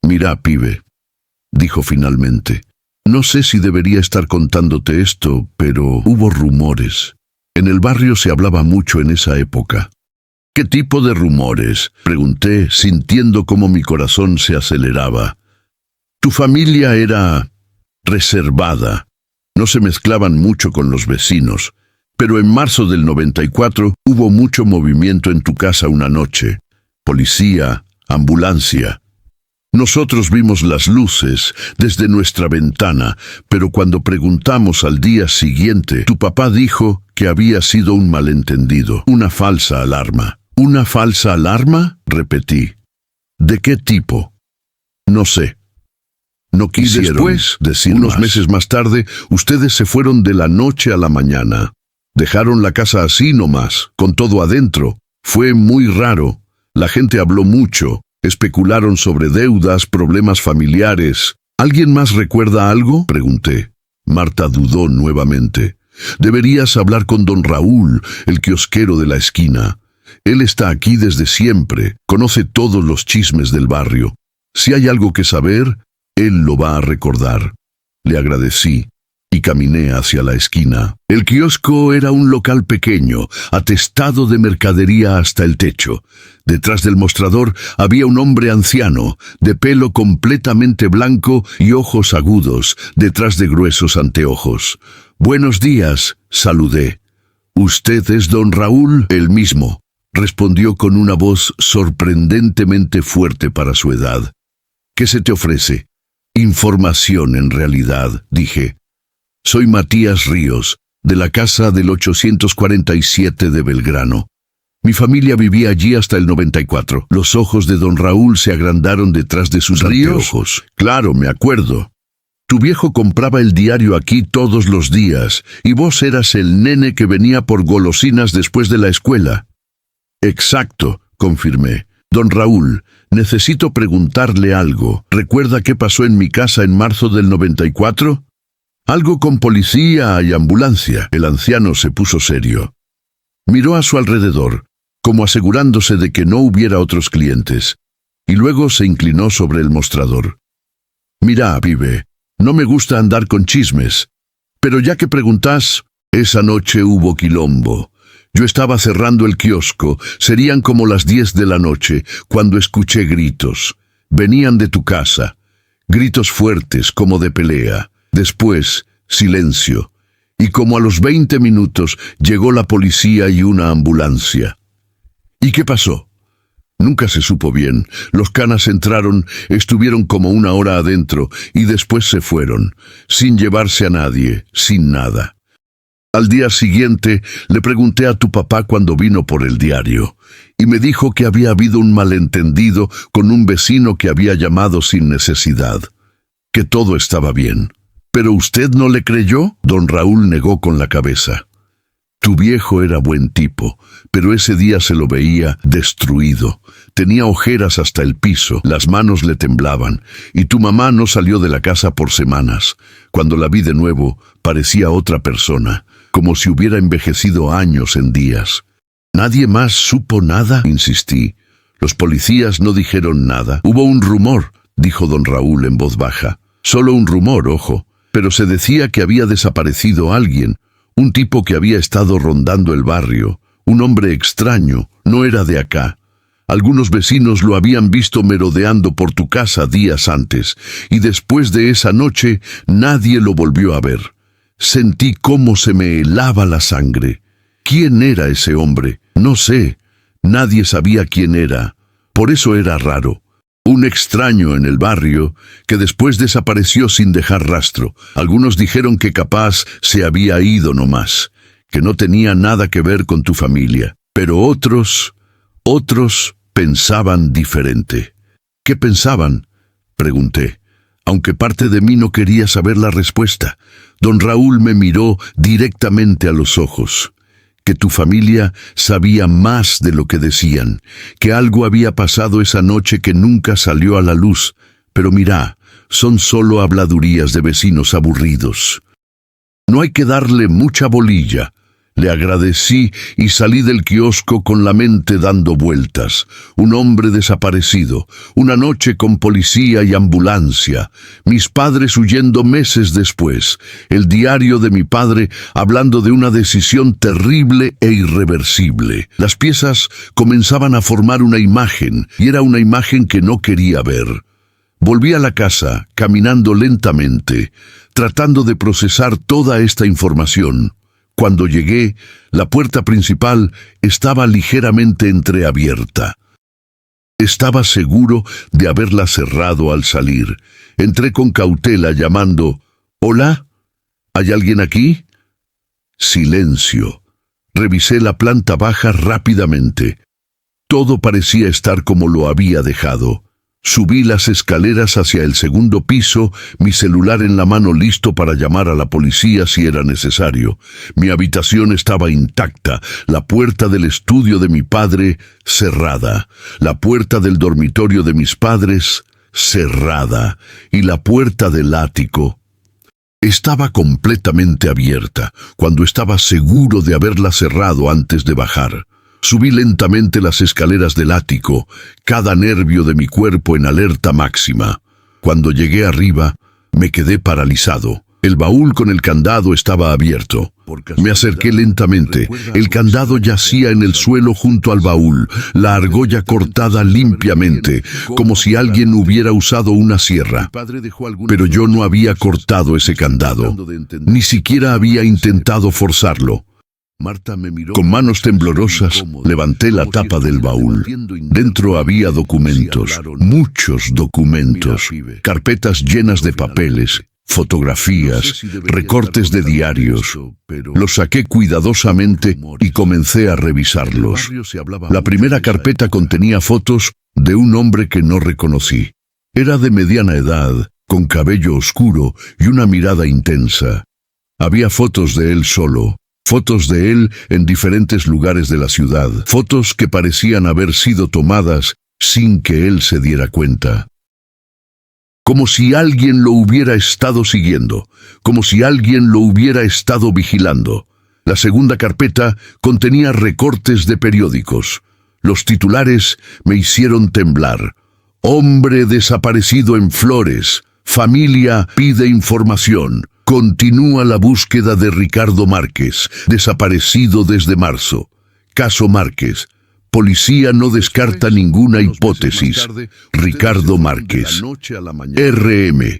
«Mira, pibe», dijo finalmente. «No sé si debería estar contándote esto, pero hubo rumores. En el barrio se hablaba mucho en esa época». «¿Qué tipo de rumores?», pregunté, sintiendo cómo mi corazón se aceleraba. «Tu familia era reservada. No se mezclaban mucho con los vecinos. Pero en marzo del 94 hubo mucho movimiento en tu casa una noche. Policía, ambulancia. Nosotros vimos las luces desde nuestra ventana, pero cuando preguntamos al día siguiente, tu papá dijo que había sido un malentendido, una falsa alarma. ¿Una falsa alarma?, repetí. ¿De qué tipo? No sé. No quisieron decir unos más. meses más tarde, ustedes se fueron de la noche a la mañana. Dejaron la casa así nomás, con todo adentro. Fue muy raro. La gente habló mucho. Especularon sobre deudas, problemas familiares. ¿Alguien más recuerda algo?, pregunté. Marta dudó nuevamente. Deberías hablar con don Raúl, el kiosquero de la esquina. Él está aquí desde siempre, conoce todos los chismes del barrio. Si hay algo que saber, él lo va a recordar. Le agradecí y caminé hacia la esquina. El kiosco era un local pequeño, atestado de mercadería hasta el techo. Detrás del mostrador había un hombre anciano, de pelo completamente blanco y ojos agudos, detrás de gruesos anteojos. «Buenos días», saludé. «¿Usted es don Raúl?» «El mismo», respondió con una voz sorprendentemente fuerte para su edad. «¿Qué se te ofrece?» «Información, en realidad», dije. «Soy Matías Ríos, de la casa del 847 de Belgrano. Mi familia vivía allí hasta el 94. Los ojos de don Raúl se agrandaron detrás de sus anteojos. «Claro, me acuerdo. Tu viejo compraba el diario aquí todos los días, y vos eras el nene que venía por golosinas después de la escuela». «Exacto», confirmé. «Don Raúl, necesito preguntarle algo. ¿Recuerda qué pasó en mi casa en marzo del 94? Algo con policía y ambulancia». El anciano se puso serio. Miró a su alrededor, como asegurándose de que no hubiera otros clientes, y luego se inclinó sobre el mostrador. «Mira, pibe, no me gusta andar con chismes, pero ya que preguntás, esa noche hubo quilombo. Yo estaba cerrando el kiosco, serían como las 10 de la noche, cuando escuché gritos. Venían de tu casa, gritos fuertes como de pelea. Después, silencio, y como a los 20 minutos llegó la policía y una ambulancia». «¿Y qué pasó?» Nunca se supo bien. Los canas entraron, estuvieron como una hora adentro y después se fueron, sin llevarse a nadie, sin nada. Al día siguiente le pregunté a tu papá cuando vino por el diario, y me dijo que había habido un malentendido con un vecino que había llamado sin necesidad, que todo estaba bien. ¿Pero usted no le creyó?, don Raúl negó con la cabeza. Tu viejo era buen tipo, pero ese día se lo veía destruido. Tenía ojeras hasta el piso, las manos le temblaban, y tu mamá no salió de la casa por semanas. Cuando la vi de nuevo, parecía otra persona, como si hubiera envejecido años en días. ¿Nadie más supo nada?, insistí. Los policías no dijeron nada. Hubo un rumor, dijo don Raúl en voz baja. Solo un rumor, ojo, pero se decía que había desaparecido alguien. Un tipo que había estado rondando el barrio, un hombre extraño, no era de acá. Algunos vecinos lo habían visto merodeando por tu casa días antes, y después de esa noche nadie lo volvió a ver. Sentí cómo se me helaba la sangre. ¿Quién era ese hombre? No sé. Nadie sabía quién era. Por eso era raro. Un extraño en el barrio que después desapareció sin dejar rastro. Algunos dijeron que capaz se había ido nomás, que no tenía nada que ver con tu familia. Pero otros pensaban diferente. ¿Qué pensaban?, pregunté, aunque parte de mí no quería saber la respuesta. Don Raúl me miró directamente a los ojos. Que tu familia sabía más de lo que decían, que algo había pasado esa noche que nunca salió a la luz. Pero mira, son solo habladurías de vecinos aburridos. No hay que darle mucha bolilla. Le agradecí y salí del kiosco con la mente dando vueltas. Un hombre desaparecido, una noche con policía y ambulancia, mis padres huyendo meses después, el diario de mi padre hablando de una decisión terrible e irreversible. Las piezas comenzaban a formar una imagen, y era una imagen que no quería ver. Volví a la casa, caminando lentamente, tratando de procesar toda esta información. Cuando llegué, la puerta principal estaba ligeramente entreabierta. Estaba seguro de haberla cerrado al salir. Entré con cautela llamando: «¿Hola? ¿Hay alguien aquí?». Silencio. Revisé la planta baja rápidamente. Todo parecía estar como lo había dejado. Subí las escaleras hacia el segundo piso, mi celular en la mano listo para llamar a la policía si era necesario. Mi habitación estaba intacta, la puerta del estudio de mi padre cerrada, la puerta del dormitorio de mis padres cerrada y la puerta del ático estaba completamente abierta cuando estaba seguro de haberla cerrado antes de bajar. Subí lentamente las escaleras del ático, cada nervio de mi cuerpo en alerta máxima. Cuando llegué arriba, me quedé paralizado. El baúl con el candado estaba abierto. Me acerqué lentamente. El candado yacía en el suelo junto al baúl, la argolla cortada limpiamente, como si alguien hubiera usado una sierra. Pero yo no había cortado ese candado. Ni siquiera había intentado forzarlo. Con manos temblorosas, levanté la tapa del baúl. Dentro había documentos, muchos documentos, carpetas llenas de papeles, fotografías, recortes de diarios. Los saqué cuidadosamente y comencé a revisarlos. La primera carpeta contenía fotos de un hombre que no reconocí. Era de mediana edad, con cabello oscuro y una mirada intensa. Había fotos de él solo. Fotos de él en diferentes lugares de la ciudad, fotos que parecían haber sido tomadas sin que él se diera cuenta. Como si alguien lo hubiera estado siguiendo, como si alguien lo hubiera estado vigilando. La segunda carpeta contenía recortes de periódicos. Los titulares me hicieron temblar. Hombre desaparecido en Flores. Familia pide información. Continúa la búsqueda de Ricardo Márquez, desaparecido desde marzo. Caso Márquez. Policía no descarta ninguna hipótesis. Ricardo Márquez. RM.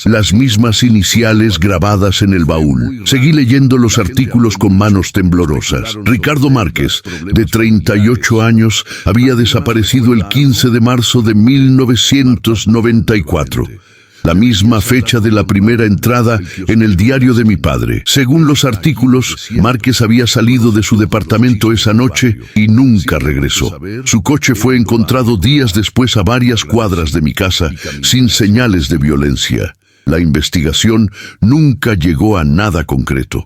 Las mismas iniciales grabadas en el baúl. Seguí leyendo los artículos con manos temblorosas. Ricardo Márquez, de 38 años, había desaparecido el 15 de marzo de 1994. La misma fecha de la primera entrada en el diario de mi padre. Según los artículos, Márquez había salido de su departamento esa noche y nunca regresó. Su coche fue encontrado días después a varias cuadras de mi casa, sin señales de violencia. La investigación nunca llegó a nada concreto.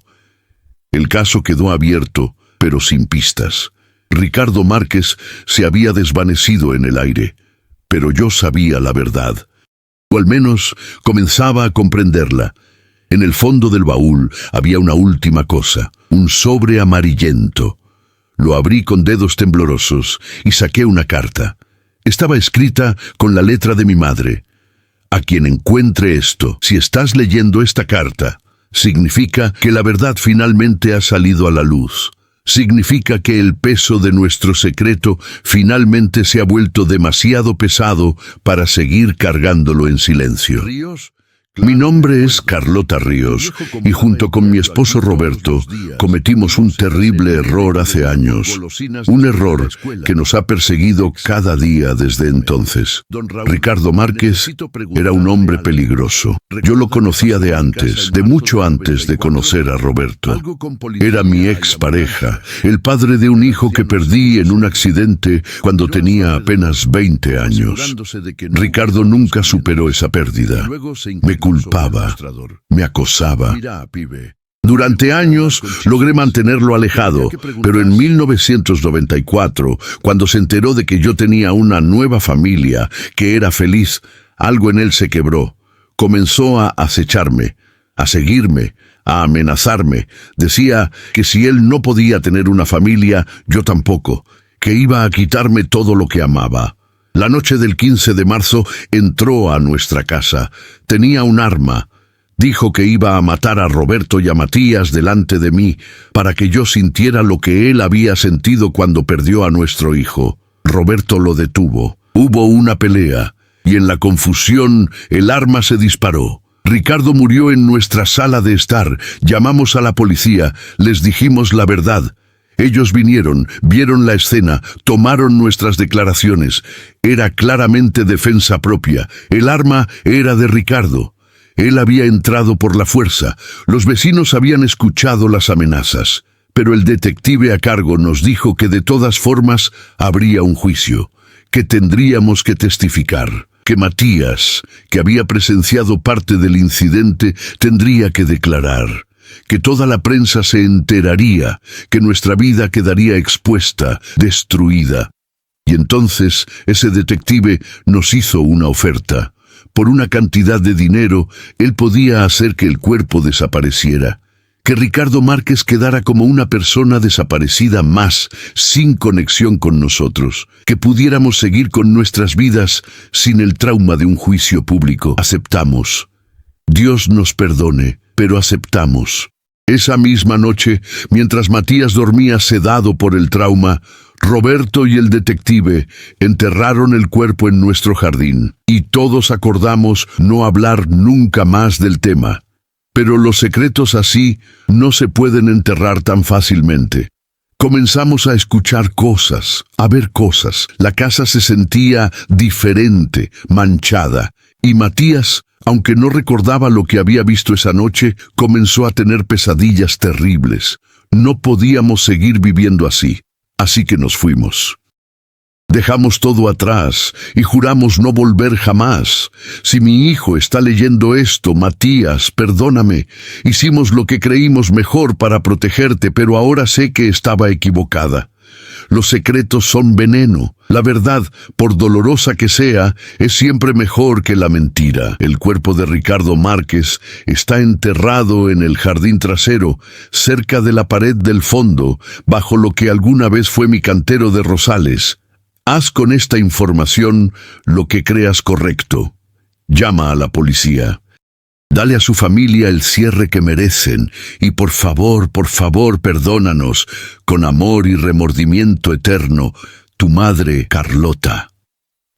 El caso quedó abierto, pero sin pistas. Ricardo Márquez se había desvanecido en el aire, pero yo sabía la verdad. O al menos comenzaba a comprenderla. En el fondo del baúl había una última cosa, un sobre amarillento. Lo abrí con dedos temblorosos y saqué una carta. Estaba escrita con la letra de mi madre. A quien encuentre esto, si estás leyendo esta carta, significa que la verdad finalmente ha salido a la luz. Significa que el peso de nuestro secreto finalmente se ha vuelto demasiado pesado para seguir cargándolo en silencio. Mi nombre es Carlota Ríos y junto con mi esposo Roberto cometimos un terrible error hace años. Un error que nos ha perseguido cada día desde entonces. Ricardo Márquez era un hombre peligroso. Yo lo conocía de antes, de mucho antes de conocer a Roberto. Era mi expareja, el padre de un hijo que perdí en un accidente cuando tenía apenas 20 años. Ricardo nunca superó esa pérdida. Me culpaba, me acosaba. Durante años logré mantenerlo alejado, pero en 1994, cuando se enteró de que yo tenía una nueva familia, que era feliz, algo en él se quebró. Comenzó a acecharme, a seguirme, a amenazarme. Decía que si él no podía tener una familia, yo tampoco, que iba a quitarme todo lo que amaba. La noche del 15 de marzo entró a nuestra casa. Tenía un arma. Dijo que iba a matar a Roberto y a Matías delante de mí para que yo sintiera lo que él había sentido cuando perdió a nuestro hijo. Roberto lo detuvo. Hubo una pelea y en la confusión el arma se disparó. Ricardo murió en nuestra sala de estar. Llamamos a la policía. Les dijimos la verdad. Ellos vinieron, vieron la escena, tomaron nuestras declaraciones. Era claramente defensa propia. El arma era de Ricardo. Él había entrado por la fuerza. Los vecinos habían escuchado las amenazas. Pero el detective a cargo nos dijo que de todas formas habría un juicio, que tendríamos que testificar, que Matías, que había presenciado parte del incidente, tendría que declarar, que toda la prensa se enteraría, que nuestra vida quedaría expuesta, destruida. Y entonces ese detective nos hizo una oferta. Por una cantidad de dinero, él podía hacer que el cuerpo desapareciera, que Ricardo Márquez quedara como una persona desaparecida más, sin conexión con nosotros, que pudiéramos seguir con nuestras vidas sin el trauma de un juicio público. Aceptamos. Dios nos perdone, pero aceptamos. Esa misma noche, mientras Matías dormía sedado por el trauma, Roberto y el detective enterraron el cuerpo en nuestro jardín, y todos acordamos no hablar nunca más del tema. Pero los secretos así no se pueden enterrar tan fácilmente. Comenzamos a escuchar cosas, a ver cosas. La casa se sentía diferente, manchada, y Matías, aunque no recordaba lo que había visto esa noche, comenzó a tener pesadillas terribles. No podíamos seguir viviendo así, así que nos fuimos. Dejamos todo atrás y juramos no volver jamás. Si mi hijo está leyendo esto, Matías, perdóname. Hicimos lo que creímos mejor para protegerte, pero ahora sé que estaba equivocada. Los secretos son veneno. La verdad, por dolorosa que sea, es siempre mejor que la mentira. El cuerpo de Ricardo Márquez está enterrado en el jardín trasero, cerca de la pared del fondo, bajo lo que alguna vez fue mi cantero de rosales. Haz con esta información lo que creas correcto. Llama a la policía. Dale a su familia el cierre que merecen y por favor, perdónanos, con amor y remordimiento eterno, tu madre Carlota.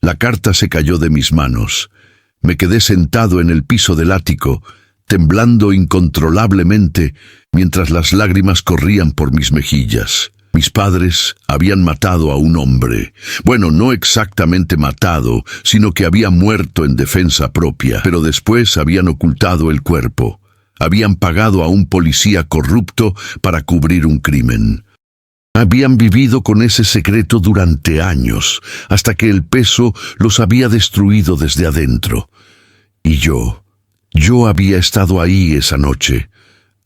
La carta se cayó de mis manos. Me quedé sentado en el piso del ático, temblando incontrolablemente mientras las lágrimas corrían por mis mejillas. Mis padres habían matado a un hombre. Bueno, no exactamente matado, sino que había muerto en defensa propia, pero después habían ocultado el cuerpo. Habían pagado a un policía corrupto para cubrir un crimen. Habían vivido con ese secreto durante años, hasta que el peso los había destruido desde adentro. Y yo había estado ahí esa noche.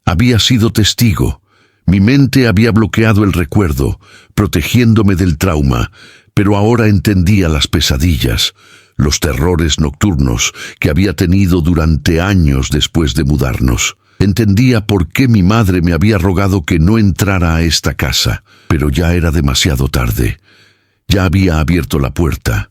Había sido testigo. Mi mente había bloqueado el recuerdo, protegiéndome del trauma, pero ahora entendía las pesadillas, los terrores nocturnos que había tenido durante años después de mudarnos. Entendía por qué mi madre me había rogado que no entrara a esta casa, pero ya era demasiado tarde. Ya había abierto la puerta,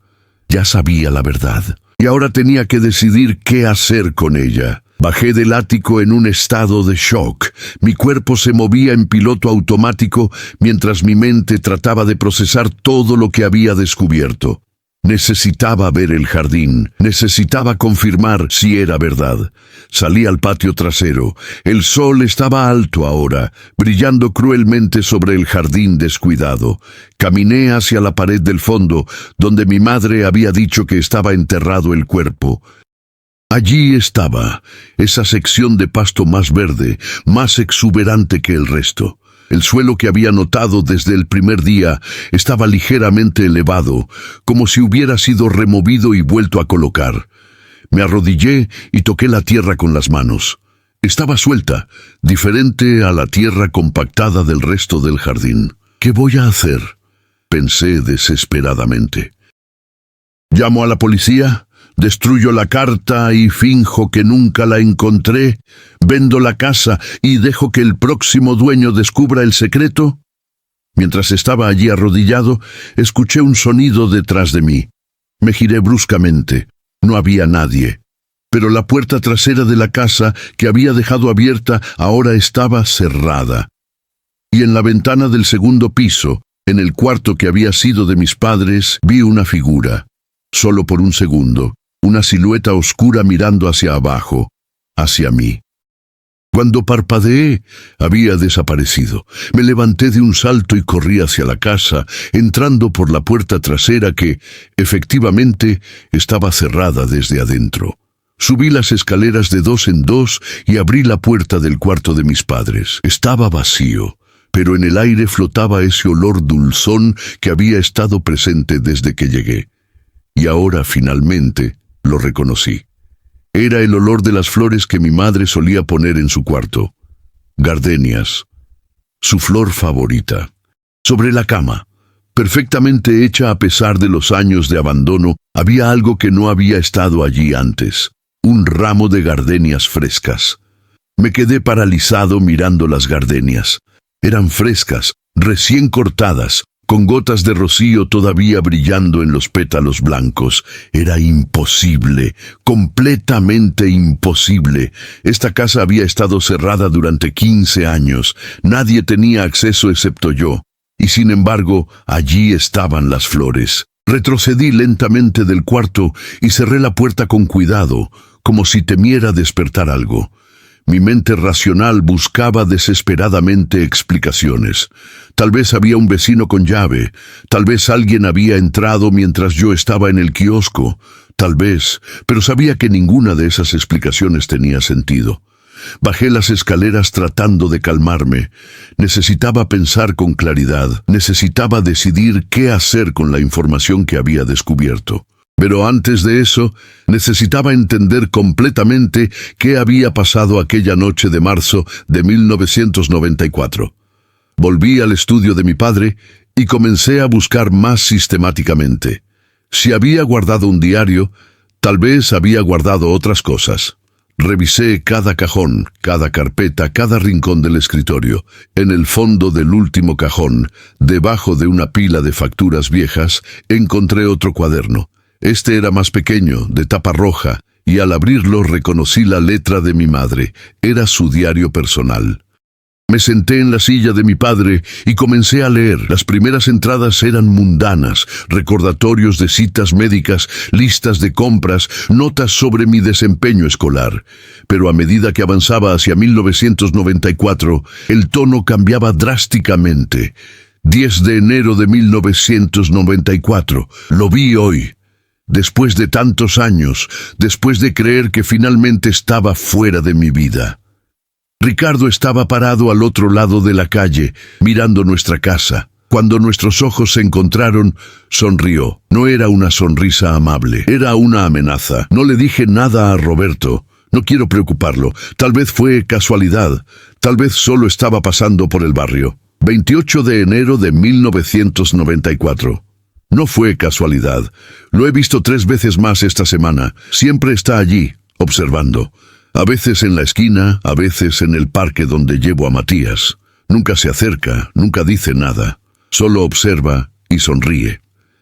ya sabía la verdad, y ahora tenía que decidir qué hacer con ella. Bajé del ático en un estado de shock. Mi cuerpo se movía en piloto automático mientras mi mente trataba de procesar todo lo que había descubierto. Necesitaba ver el jardín, necesitaba confirmar si era verdad. Salí al patio trasero. El sol estaba alto ahora, brillando cruelmente sobre el jardín descuidado. Caminé hacia la pared del fondo, donde mi madre había dicho que estaba enterrado el cuerpo. Allí estaba, esa sección de pasto más verde, más exuberante que el resto. El suelo que había notado desde el primer día estaba ligeramente elevado, como si hubiera sido removido y vuelto a colocar. Me arrodillé y toqué la tierra con las manos. Estaba suelta, diferente a la tierra compactada del resto del jardín. ¿Qué voy a hacer?, pensé desesperadamente. ¿Llamo a la policía? ¿Destruyo la carta y finjo que nunca la encontré? ¿Vendo la casa y dejo que el próximo dueño descubra el secreto? Mientras estaba allí arrodillado, escuché un sonido detrás de mí. Me giré bruscamente. No había nadie. Pero la puerta trasera de la casa, que había dejado abierta, ahora estaba cerrada. Y en la ventana del segundo piso, en el cuarto que había sido de mis padres, vi una figura. Solo por un segundo. Una silueta oscura mirando hacia abajo, hacia mí. Cuando parpadeé, había desaparecido. Me levanté de un salto y corrí hacia la casa, entrando por la puerta trasera que, efectivamente, estaba cerrada desde adentro. Subí las escaleras de 2 en 2 y abrí la puerta del cuarto de mis padres. Estaba vacío, pero en el aire flotaba ese olor dulzón que había estado presente desde que llegué. Y ahora, finalmente, lo reconocí. Era el olor de las flores que mi madre solía poner en su cuarto. Gardenias, su flor favorita. Sobre la cama, perfectamente hecha a pesar de los años de abandono, había algo que no había estado allí antes. Un ramo de gardenias frescas. Me quedé paralizado mirando las gardenias. Eran frescas, recién cortadas, con gotas de rocío todavía brillando en los pétalos blancos. Era imposible, completamente imposible. Esta casa había estado cerrada durante 15 años. Nadie tenía acceso excepto yo. Y sin embargo, allí estaban las flores. Retrocedí lentamente del cuarto y cerré la puerta con cuidado, como si temiera despertar algo. Mi mente racional buscaba desesperadamente explicaciones. Tal vez había un vecino con llave, tal vez alguien había entrado mientras yo estaba en el kiosco, tal vez, pero sabía que ninguna de esas explicaciones tenía sentido. Bajé las escaleras tratando de calmarme. Necesitaba pensar con claridad, necesitaba decidir qué hacer con la información que había descubierto. Pero antes de eso, necesitaba entender completamente qué había pasado aquella noche de marzo de 1994. Volví al estudio de mi padre y comencé a buscar más sistemáticamente. Si había guardado un diario, tal vez había guardado otras cosas. Revisé cada cajón, cada carpeta, cada rincón del escritorio. En el fondo del último cajón, debajo de una pila de facturas viejas, encontré otro cuaderno. Este era más pequeño, de tapa roja, y al abrirlo reconocí la letra de mi madre. Era su diario personal. Me senté en la silla de mi padre y comencé a leer. Las primeras entradas eran mundanas, recordatorios de citas médicas, listas de compras, notas sobre mi desempeño escolar. Pero a medida que avanzaba hacia 1994, el tono cambiaba drásticamente. 10 de enero de 1994. Lo vi hoy. Después de tantos años, después de creer que finalmente estaba fuera de mi vida. Ricardo estaba parado al otro lado de la calle, mirando nuestra casa. Cuando nuestros ojos se encontraron, sonrió. No era una sonrisa amable, era una amenaza. No le dije nada a Roberto. No quiero preocuparlo. Tal vez fue casualidad. Tal vez solo estaba pasando por el barrio. 28 de enero de 1994. No fue casualidad. Lo he visto 3 veces más esta semana. Siempre está allí, observando. A veces en la esquina, a veces en el parque donde llevo a Matías. Nunca se acerca, nunca dice nada. Solo observa y sonríe.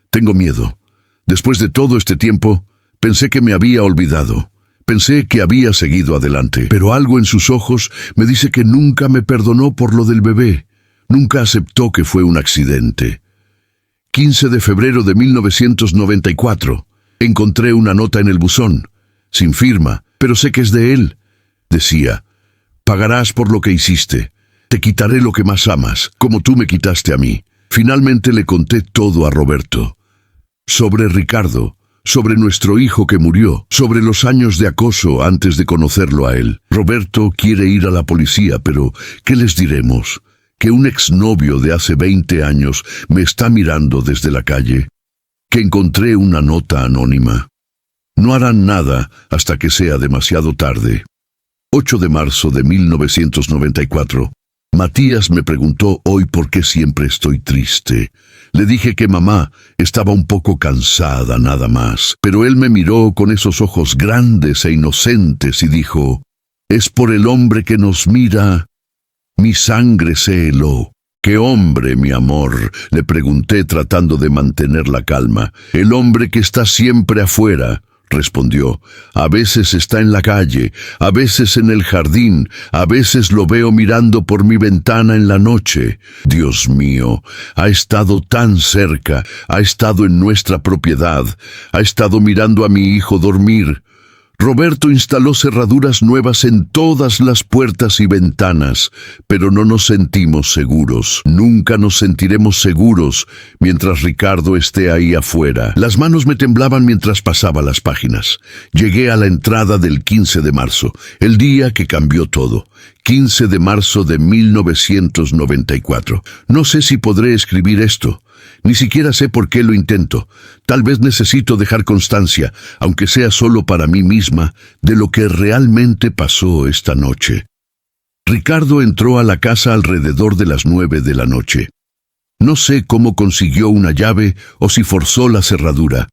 Tengo miedo. Después de todo este tiempo, pensé que me había olvidado. Pensé que había seguido adelante. Pero algo en sus ojos me dice que nunca me perdonó por lo del bebé. Nunca aceptó que fue un accidente. 15 de febrero de 1994. Encontré una nota en el buzón, sin firma, pero sé que es de él. Decía, pagarás por lo que hiciste. Te quitaré lo que más amas, como tú me quitaste a mí. Finalmente le conté todo a Roberto. Sobre Ricardo, sobre nuestro hijo que murió, sobre los años de acoso antes de conocerlo a él. Roberto quiere ir a la policía, pero ¿qué les diremos? ¿Que un exnovio de hace 20 años me está mirando desde la calle? ¿Que encontré una nota anónima? No harán nada hasta que sea demasiado tarde. 8 de marzo de 1994. Matías me preguntó hoy por qué siempre estoy triste. Le dije que mamá estaba un poco cansada, nada más. Pero él me miró con esos ojos grandes e inocentes y dijo, «Es por el hombre que nos mira. Mi sangre se heló». «¿Qué hombre, mi amor?», le pregunté tratando de mantener la calma. «El hombre que está siempre afuera», respondió. «A veces está en la calle, a veces en el jardín, a veces lo veo mirando por mi ventana en la noche. Dios mío, ha estado tan cerca, ha estado en nuestra propiedad, ha estado mirando a mi hijo dormir». Roberto instaló cerraduras nuevas en todas las puertas y ventanas, pero no nos sentimos seguros. Nunca nos sentiremos seguros mientras Ricardo esté ahí afuera. Las manos me temblaban mientras pasaba las páginas. Llegué a la entrada del 15 de marzo, el día que cambió todo. 15 de marzo de 1994. No sé si podré escribir esto. Ni siquiera sé por qué lo intento. Tal vez necesito dejar constancia, aunque sea solo para mí misma, de lo que realmente pasó esta noche. Ricardo entró a la casa alrededor de las 9 de la noche. No sé cómo consiguió una llave o si forzó la cerradura.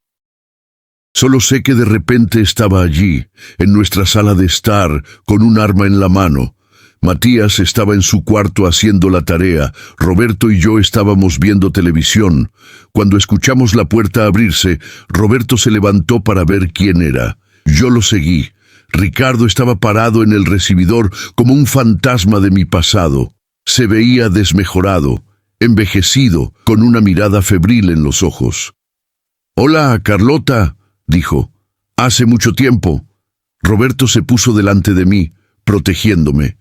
Solo sé que de repente estaba allí, en nuestra sala de estar, con un arma en la mano. Matías estaba en su cuarto haciendo la tarea, Roberto y yo estábamos viendo televisión. Cuando escuchamos la puerta abrirse, Roberto se levantó para ver quién era. Yo lo seguí. Ricardo estaba parado en el recibidor como un fantasma de mi pasado. Se veía desmejorado, envejecido, con una mirada febril en los ojos. «Hola, Carlota», dijo. «Hace mucho tiempo». Roberto se puso delante de mí, protegiéndome.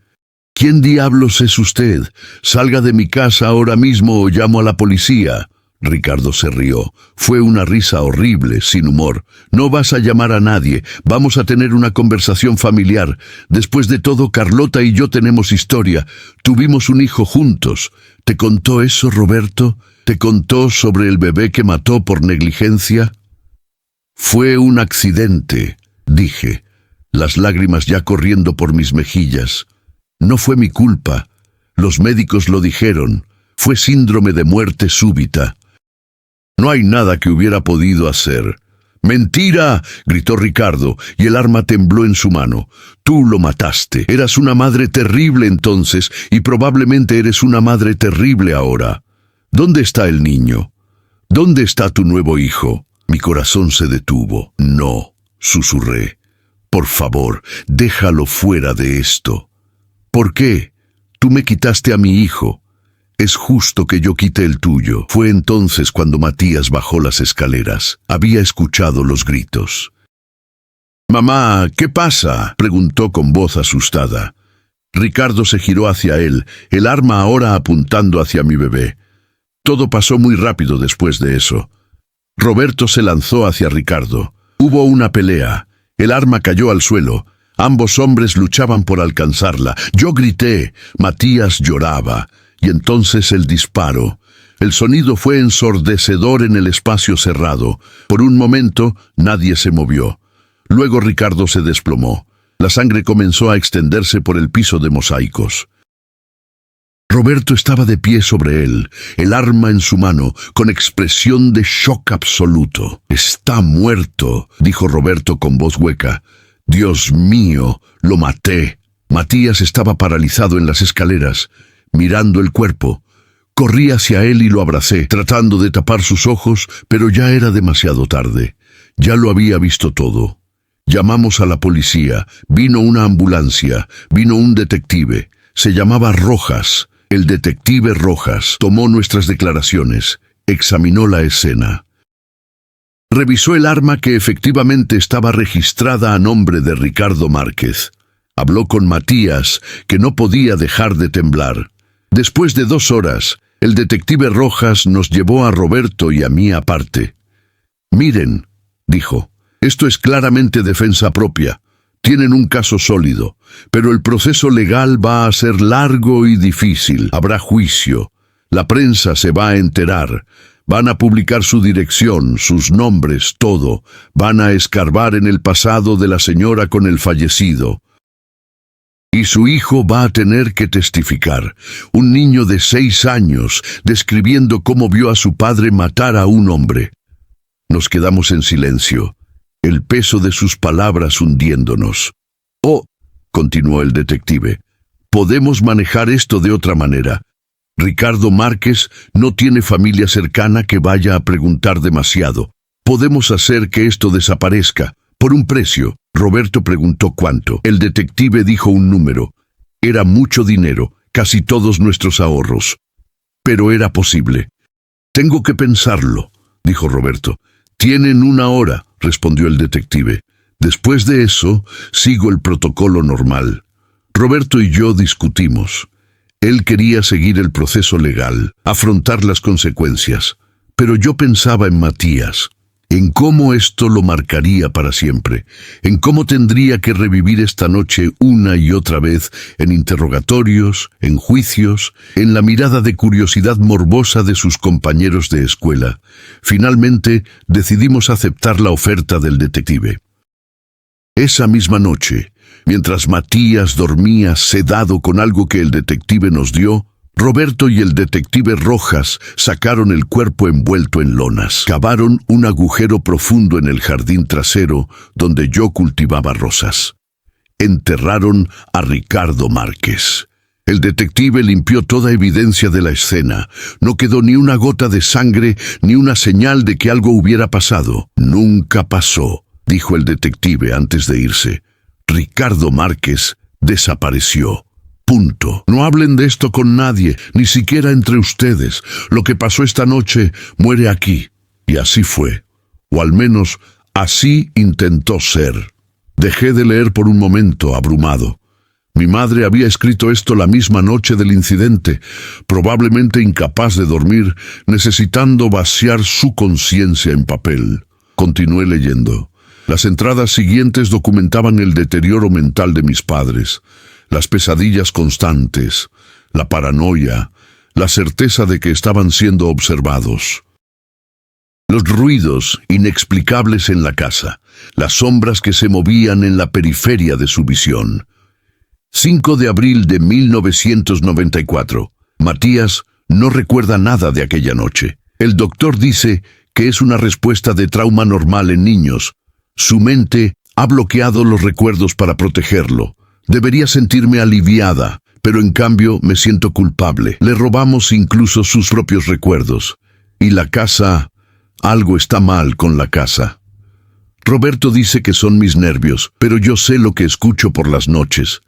«¿Quién diablos es usted? Salga de mi casa ahora mismo o llamo a la policía». Ricardo se rió. Fue una risa horrible, sin humor. «No vas a llamar a nadie. Vamos a tener una conversación familiar. Después de todo, Carlota y yo tenemos historia. Tuvimos un hijo juntos. ¿Te contó eso, Roberto? ¿Te contó sobre el bebé que mató por negligencia?» «Fue un accidente», dije, las lágrimas ya corriendo por mis mejillas. «No fue mi culpa. Los médicos lo dijeron. Fue síndrome de muerte súbita. No hay nada que hubiera podido hacer». «¡Mentira!», gritó Ricardo, y el arma tembló en su mano. «Tú lo mataste. Eras una madre terrible entonces, y probablemente eres una madre terrible ahora. ¿Dónde está el niño? ¿Dónde está tu nuevo hijo?» Mi corazón se detuvo. «No», susurré. «Por favor, déjalo fuera de esto». «¿Por qué? Tú me quitaste a mi hijo. Es justo que yo quite el tuyo». Fue entonces cuando Matías bajó las escaleras. Había escuchado los gritos. «Mamá, ¿qué pasa?», preguntó con voz asustada. Ricardo se giró hacia él, el arma ahora apuntando hacia mi bebé. Todo pasó muy rápido después de eso. Roberto se lanzó hacia Ricardo. Hubo una pelea. El arma cayó al suelo. Ambos hombres luchaban por alcanzarla. Yo grité. Matías lloraba. Y entonces el disparo. El sonido fue ensordecedor en el espacio cerrado. Por un momento, nadie se movió. Luego Ricardo se desplomó. La sangre comenzó a extenderse por el piso de mosaicos. Roberto estaba de pie sobre él, el arma en su mano, con expresión de shock absoluto. «Está muerto», dijo Roberto con voz hueca. «Dios mío, lo maté». Matías estaba paralizado en las escaleras, mirando el cuerpo. Corrí hacia él y lo abracé, tratando de tapar sus ojos, pero ya era demasiado tarde. Ya lo había visto todo. Llamamos a la policía, vino una ambulancia, vino un detective. Se llamaba Rojas. El detective Rojas tomó nuestras declaraciones, examinó la escena. Revisó el arma que efectivamente estaba registrada a nombre de Ricardo Márquez. Habló con Matías, que no podía dejar de temblar. Después de 2 horas, el detective Rojas nos llevó a Roberto y a mí aparte. «Miren», dijo, «esto es claramente defensa propia. Tienen un caso sólido, pero el proceso legal va a ser largo y difícil. Habrá juicio. La prensa se va a enterar. Van a publicar su dirección, sus nombres, todo. Van a escarbar en el pasado de la señora con el fallecido. Y su hijo va a tener que testificar. Un niño de 6 años, describiendo cómo vio a su padre matar a un hombre». Nos quedamos en silencio, el peso de sus palabras hundiéndonos. «Oh», continuó el detective, «podemos manejar esto de otra manera. Ricardo Márquez no tiene familia cercana que vaya a preguntar demasiado. Podemos hacer que esto desaparezca, por un precio». Roberto preguntó cuánto. El detective dijo un número. Era mucho dinero, casi todos nuestros ahorros. Pero era posible. «Tengo que pensarlo», dijo Roberto. «Tienen 1 hora», respondió el detective. Después de eso, sigo el protocolo normal. Roberto y yo discutimos. Él quería seguir el proceso legal, afrontar las consecuencias, pero yo pensaba en Matías, en cómo esto lo marcaría para siempre, en cómo tendría que revivir esta noche una y otra vez en interrogatorios, en juicios, en la mirada de curiosidad morbosa de sus compañeros de escuela. Finalmente, decidimos aceptar la oferta del detective. Esa misma noche, mientras Matías dormía sedado con algo que el detective nos dio, Roberto y el detective Rojas sacaron el cuerpo envuelto en lonas. Cavaron un agujero profundo en el jardín trasero donde yo cultivaba rosas. Enterraron a Ricardo Márquez. El detective limpió toda evidencia de la escena. No quedó ni una gota de sangre ni una señal de que algo hubiera pasado. Nunca pasó, dijo el detective antes de irse. Ricardo Márquez desapareció. Punto. No hablen de esto con nadie, ni siquiera entre ustedes. Lo que pasó esta noche muere aquí. Y así fue. O al menos, así intentó ser. Dejé de leer por un momento, abrumado. Mi madre había escrito esto la misma noche del incidente, probablemente incapaz de dormir, necesitando vaciar su conciencia en papel. Continué leyendo. Las entradas siguientes documentaban el deterioro mental de mis padres. Las pesadillas constantes, la paranoia, la certeza de que estaban siendo observados. Los ruidos inexplicables en la casa, las sombras que se movían en la periferia de su visión. 5 de abril de 1994. Matías no recuerda nada de aquella noche. El doctor dice que es una respuesta de trauma normal en niños. Su mente ha bloqueado los recuerdos para protegerlo. Debería sentirme aliviada, pero en cambio me siento culpable. Le robamos incluso sus propios recuerdos. Y la casa, algo está mal con la casa. Roberto dice que son mis nervios, pero yo sé lo que escucho por las noches.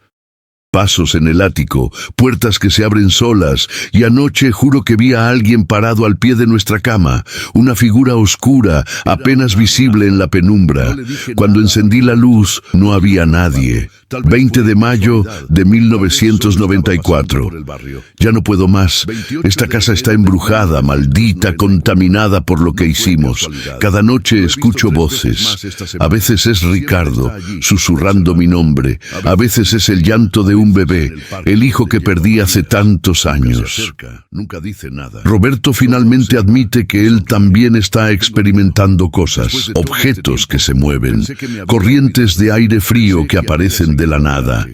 Pasos en el ático, puertas que se abren solas, y anoche juro que vi a alguien parado al pie de nuestra cama, una figura oscura, apenas visible en la penumbra. Cuando encendí la luz, no había nadie. 20 de mayo de 1994. Ya no puedo más. Esta casa está embrujada, maldita, contaminada por lo que hicimos. Cada noche escucho voces. A veces es Ricardo, susurrando mi nombre. A veces es el llanto de un bebé, el hijo que perdí hace tantos años. Roberto finalmente admite que él también está experimentando cosas, objetos que se mueven, corrientes de aire frío que aparecen de la nada,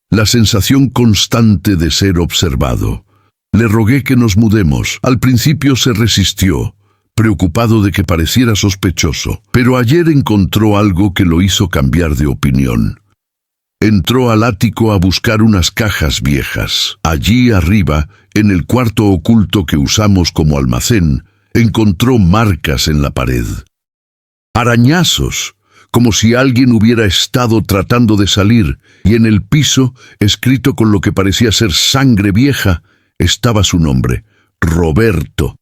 la sensación constante de ser observado. Le rogué que nos mudemos. Al principio se resistió, preocupado de que pareciera sospechoso, pero ayer encontró algo que lo hizo cambiar de opinión. Entró al ático a buscar unas cajas viejas. Allí arriba, en el cuarto oculto que usamos como almacén, encontró marcas en la pared. Arañazos, como si alguien hubiera estado tratando de salir, y en el piso, escrito con lo que parecía ser sangre vieja, estaba su nombre, Roberto.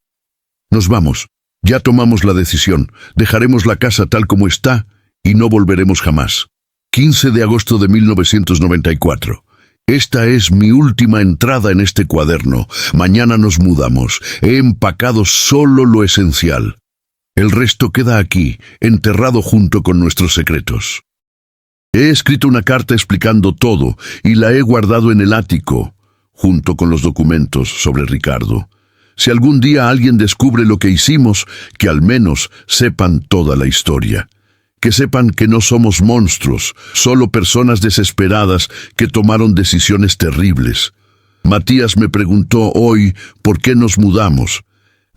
Nos vamos. Ya tomamos la decisión. Dejaremos la casa tal como está y no volveremos jamás. 15 de agosto de 1994. Esta es mi última entrada en este cuaderno. Mañana nos mudamos. He empacado solo lo esencial. El resto queda aquí, enterrado junto con nuestros secretos. He escrito una carta explicando todo y la he guardado en el ático, junto con los documentos sobre Ricardo. Si algún día alguien descubre lo que hicimos, que al menos sepan toda la historia. Que sepan que no somos monstruos, solo personas desesperadas que tomaron decisiones terribles. Matías me preguntó hoy por qué nos mudamos.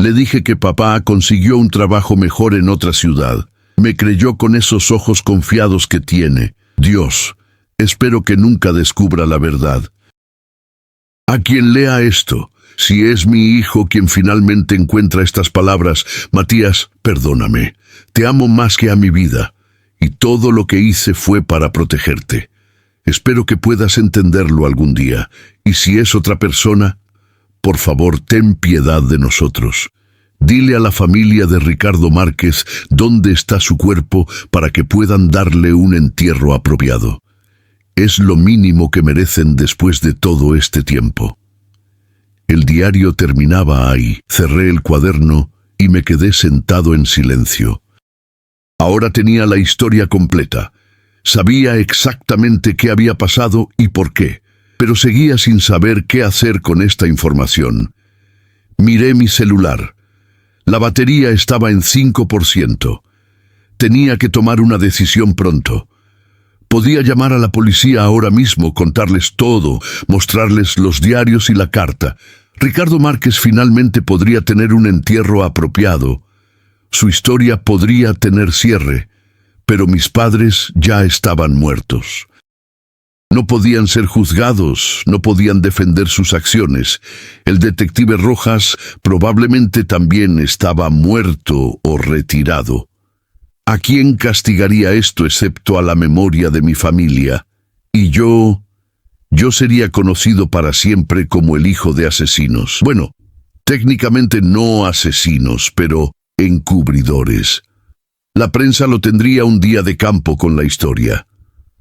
Le dije que papá consiguió un trabajo mejor en otra ciudad. Me creyó con esos ojos confiados que tiene. Dios, espero que nunca descubra la verdad. A quien lea esto, si es mi hijo quien finalmente encuentra estas palabras, Matías, perdóname. Te amo más que a mi vida, y todo lo que hice fue para protegerte. Espero que puedas entenderlo algún día, y si es otra persona, por favor, ten piedad de nosotros. Dile a la familia de Ricardo Márquez dónde está su cuerpo para que puedan darle un entierro apropiado. Es lo mínimo que merecen después de todo este tiempo. El diario terminaba ahí. Cerré el cuaderno y me quedé sentado en silencio. Ahora tenía la historia completa. Sabía exactamente qué había pasado y por qué, pero seguía sin saber qué hacer con esta información. Miré mi celular. La batería estaba en 5%. Tenía que tomar una decisión pronto. Podía llamar a la policía ahora mismo, contarles todo, mostrarles los diarios y la carta. Ricardo Márquez finalmente podría tener un entierro apropiado. Su historia podría tener cierre, pero mis padres ya estaban muertos. No podían ser juzgados, no podían defender sus acciones. El detective Rojas probablemente también estaba muerto o retirado. ¿A quién castigaría esto excepto a la memoria de mi familia? Y yo sería conocido para siempre como el hijo de asesinos. Bueno, técnicamente no asesinos, pero encubridores. La prensa lo tendría un día de campo con la historia.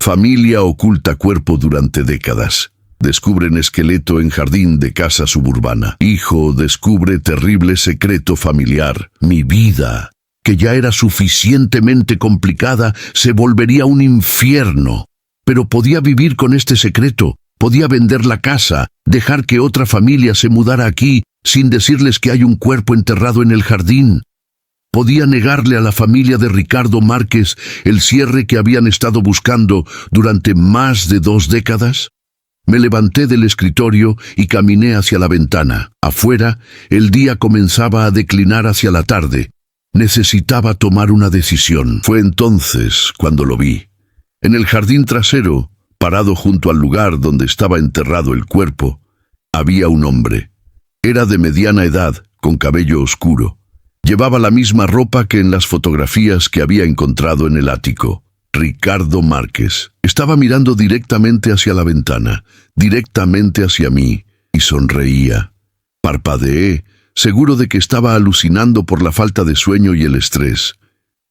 Familia oculta cuerpo durante décadas. Descubren esqueleto en jardín de casa suburbana. Hijo descubre terrible secreto familiar. Mi vida, que ya era suficientemente complicada, se volvería un infierno. Pero podía vivir con este secreto. Podía vender la casa, dejar que otra familia se mudara aquí sin decirles que hay un cuerpo enterrado en el jardín. Podía negarle a la familia de Ricardo Márquez el cierre que habían estado buscando durante más de 2 décadas. Me levanté del escritorio y caminé hacia la ventana. Afuera, el día comenzaba a declinar hacia la tarde. Necesitaba tomar una decisión. Fue entonces cuando lo vi. En el jardín trasero, parado junto al lugar donde estaba enterrado el cuerpo, había un hombre. Era de mediana edad, con cabello oscuro. Llevaba la misma ropa que en las fotografías que había encontrado en el ático. Ricardo Márquez. Estaba mirando directamente hacia la ventana, directamente hacia mí, y sonreía. Parpadeé, seguro de que estaba alucinando por la falta de sueño y el estrés.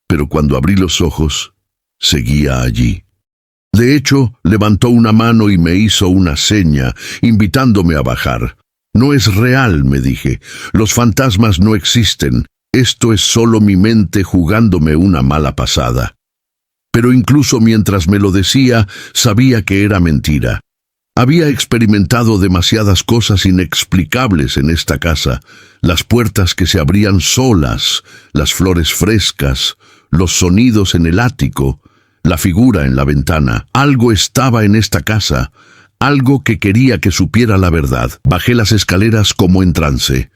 Pero cuando abrí los ojos, seguía allí. De hecho, levantó una mano y me hizo una seña, invitándome a bajar. No es real, me dije. Los fantasmas no existen. Esto es solo mi mente jugándome una mala pasada. Pero incluso mientras me lo decía, sabía que era mentira. Había experimentado demasiadas cosas inexplicables en esta casa. Las puertas que se abrían solas, las flores frescas, los sonidos en el ático, la figura en la ventana. Algo estaba en esta casa, algo que quería que supiera la verdad. Bajé las escaleras como en trance.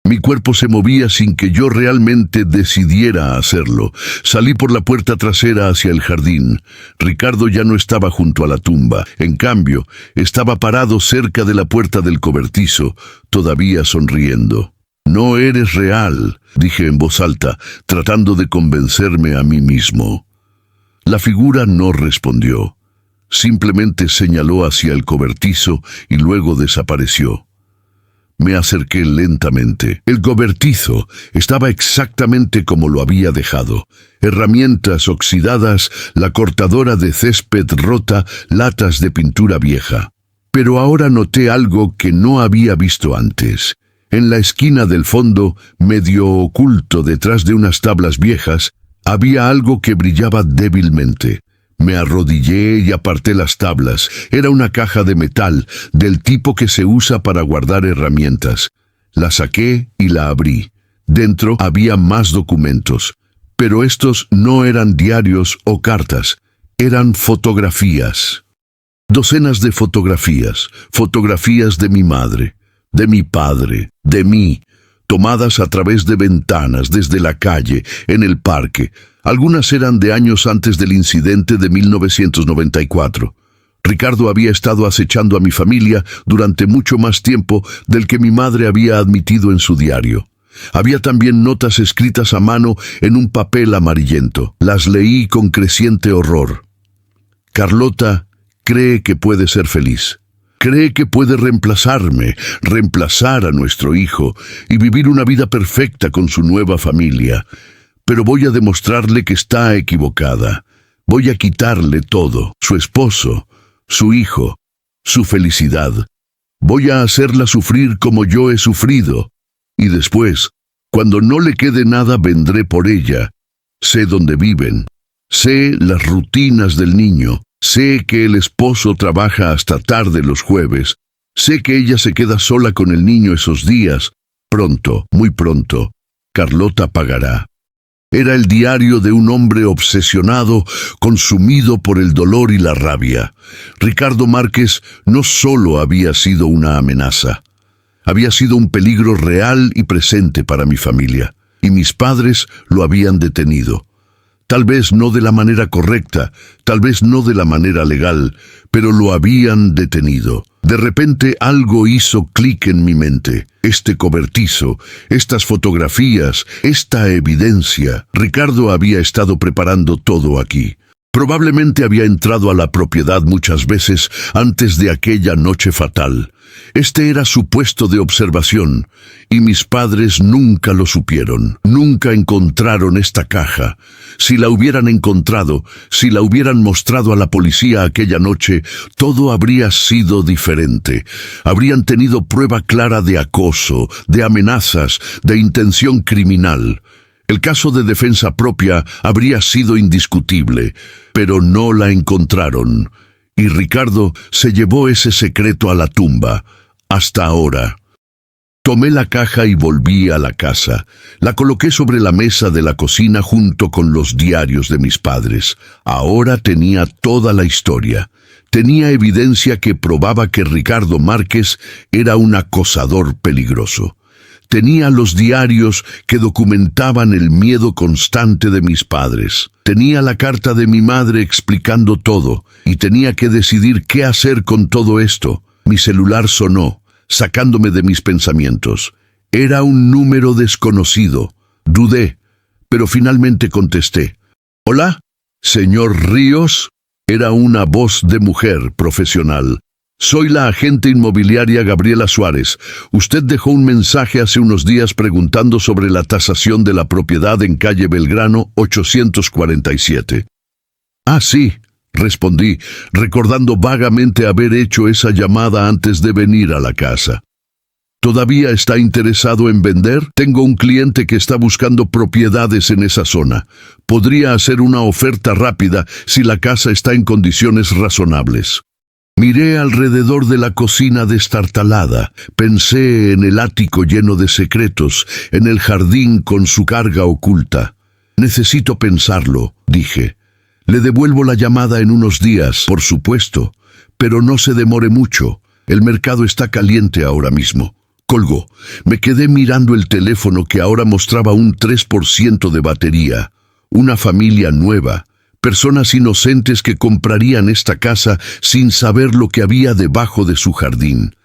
Mi cuerpo se movía sin que yo realmente decidiera hacerlo. Salí por la puerta trasera hacia el jardín. Ricardo ya no estaba junto a la tumba. En cambio, estaba parado cerca de la puerta del cobertizo, todavía sonriendo. «No eres real», dije en voz alta, tratando de convencerme a mí mismo. La figura no respondió. Simplemente señaló hacia el cobertizo y luego desapareció. Me acerqué lentamente. El cobertizo estaba exactamente como lo había dejado. Herramientas oxidadas, la cortadora de césped rota, latas de pintura vieja. Pero ahora noté algo que no había visto antes. En la esquina del fondo, medio oculto detrás de unas tablas viejas, había algo que brillaba débilmente. Me arrodillé y aparté las tablas. Era una caja de metal, del tipo que se usa para guardar herramientas. La saqué y la abrí. Dentro había más documentos. Pero estos no eran diarios o cartas. Eran fotografías. Docenas de fotografías. Fotografías de mi madre, de mi padre, de mí. Tomadas a través de ventanas, desde la calle, en el parque. Algunas eran de años antes del incidente de 1994. Ricardo había estado acechando a mi familia durante mucho más tiempo del que mi madre había admitido en su diario. Había también notas escritas a mano en un papel amarillento. Las leí con creciente horror. Carlota cree que puede ser feliz. Cree que puede reemplazarme, reemplazar a nuestro hijo y vivir una vida perfecta con su nueva familia. Pero voy a demostrarle que está equivocada. Voy a quitarle todo, su esposo, su hijo, su felicidad. Voy a hacerla sufrir como yo he sufrido. Y después, cuando no le quede nada, vendré por ella. Sé dónde viven. Sé las rutinas del niño. Sé que el esposo trabaja hasta tarde los jueves. Sé que ella se queda sola con el niño esos días. Pronto, muy pronto, Carlota pagará. Era el diario de un hombre obsesionado, consumido por el dolor y la rabia. Ricardo Márquez no solo había sido una amenaza, había sido un peligro real y presente para mi familia, y mis padres lo habían detenido. Tal vez no de la manera correcta, tal vez no de la manera legal, pero lo habían detenido. De repente algo hizo clic en mi mente. Este cobertizo, estas fotografías, esta evidencia. Ricardo había estado preparando todo aquí. Probablemente había entrado a la propiedad muchas veces antes de aquella noche fatal. Este era su puesto de observación, y mis padres nunca lo supieron. Nunca encontraron esta caja. Si la hubieran encontrado, si la hubieran mostrado a la policía aquella noche, todo habría sido diferente. Habrían tenido prueba clara de acoso, de amenazas, de intención criminal. El caso de defensa propia habría sido indiscutible, pero no la encontraron. Y Ricardo se llevó ese secreto a la tumba, hasta ahora. Tomé la caja y volví a la casa. La coloqué sobre la mesa de la cocina junto con los diarios de mis padres. Ahora tenía toda la historia. Tenía evidencia que probaba que Ricardo Márquez era un acosador peligroso. Tenía los diarios que documentaban el miedo constante de mis padres. Tenía la carta de mi madre explicando todo, y tenía que decidir qué hacer con todo esto. Mi celular sonó, sacándome de mis pensamientos. Era un número desconocido. Dudé, pero finalmente contesté. «¿Hola? ¿Señor Ríos?» Era una voz de mujer profesional. «Soy la agente inmobiliaria Gabriela Suárez. Usted dejó un mensaje hace unos días preguntando sobre la tasación de la propiedad en calle Belgrano 847. «Ah, sí», respondí, recordando vagamente haber hecho esa llamada antes de venir a la casa. «¿Todavía está interesado en vender? Tengo un cliente que está buscando propiedades en esa zona. Podría hacer una oferta rápida si la casa está en condiciones razonables». Miré alrededor de la cocina destartalada. Pensé en el ático lleno de secretos, en el jardín con su carga oculta. «Necesito pensarlo», dije. «Le devuelvo la llamada en unos días, por supuesto, pero no se demore mucho. El mercado está caliente ahora mismo». Colgó. Me quedé mirando el teléfono que ahora mostraba un 3% de batería. Una familia nueva. Personas inocentes que comprarían esta casa sin saber lo que había debajo de su jardín.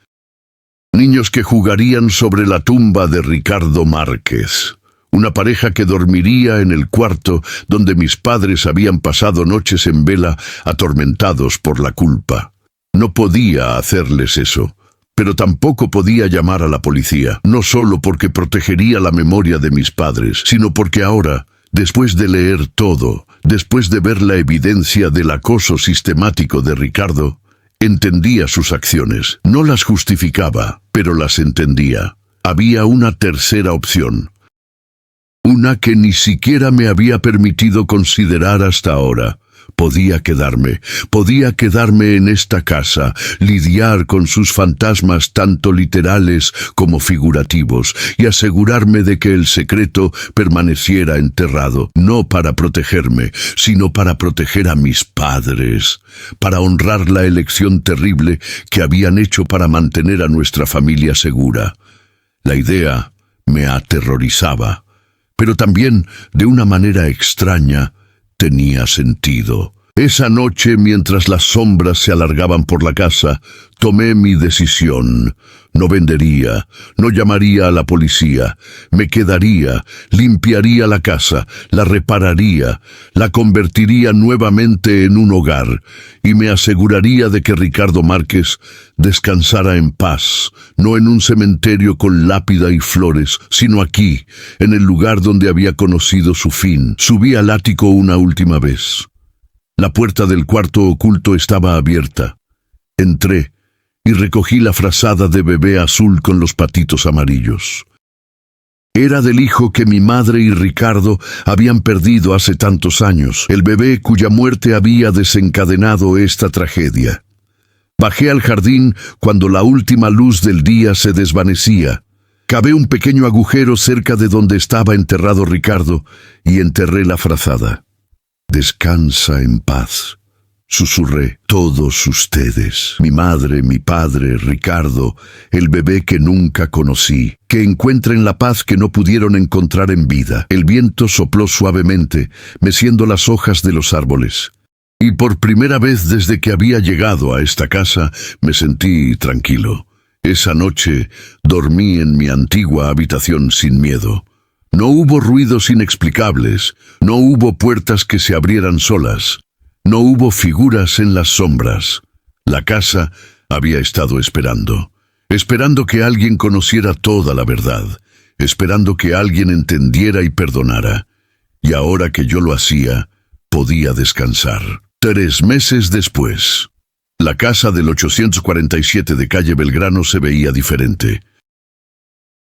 Niños que jugarían sobre la tumba de Ricardo Márquez. Una pareja que dormiría en el cuarto donde mis padres habían pasado noches en vela, atormentados por la culpa. No podía hacerles eso, pero tampoco podía llamar a la policía, no solo porque protegería la memoria de mis padres, sino porque ahora, después de leer todo, después de ver la evidencia del acoso sistemático de Ricardo, entendía sus acciones. No las justificaba, pero las entendía. Había una tercera opción. Una que ni siquiera me había permitido considerar hasta ahora. Podía quedarme en esta casa, lidiar con sus fantasmas tanto literales como figurativos y asegurarme de que el secreto permaneciera enterrado, no para protegerme, sino para proteger a mis padres, para honrar la elección terrible que habían hecho para mantener a nuestra familia segura. La idea me aterrorizaba, pero también, de una manera extraña, tenía sentido. Esa noche, mientras las sombras se alargaban por la casa, tomé mi decisión. No vendería, no llamaría a la policía, me quedaría, limpiaría la casa, la repararía, la convertiría nuevamente en un hogar y me aseguraría de que Ricardo Márquez descansara en paz, no en un cementerio con lápida y flores, sino aquí, en el lugar donde había conocido su fin. Subí al ático una última vez. La puerta del cuarto oculto estaba abierta. Entré y recogí la frazada de bebé azul con los patitos amarillos. Era del hijo que mi madre y Ricardo habían perdido hace tantos años, el bebé cuya muerte había desencadenado esta tragedia. Bajé al jardín cuando la última luz del día se desvanecía. Cavé un pequeño agujero cerca de donde estaba enterrado Ricardo y enterré la frazada. «Descansa en paz», susurré. «Todos ustedes, mi madre, mi padre, Ricardo, el bebé que nunca conocí, que encuentren la paz que no pudieron encontrar en vida». El viento sopló suavemente, meciendo las hojas de los árboles. Y por primera vez desde que había llegado a esta casa, me sentí tranquilo. Esa noche dormí en mi antigua habitación sin miedo. No hubo ruidos inexplicables, no hubo puertas que se abrieran solas, no hubo figuras en las sombras. La casa había estado esperando que alguien conociera toda la verdad, esperando que alguien entendiera y perdonara. Y ahora que yo lo hacía, podía descansar. 3 meses después, la casa del 847 de calle Belgrano se veía diferente.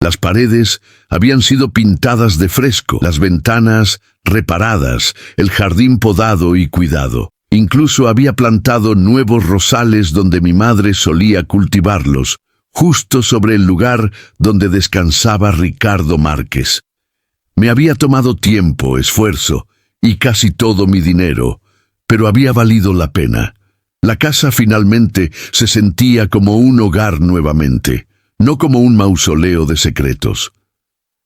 Las paredes habían sido pintadas de fresco, las ventanas reparadas, el jardín podado y cuidado. Incluso había plantado nuevos rosales donde mi madre solía cultivarlos, justo sobre el lugar donde descansaba Ricardo Márquez. Me había tomado tiempo, esfuerzo y casi todo mi dinero, pero había valido la pena. La casa finalmente se sentía como un hogar nuevamente, no como un mausoleo de secretos.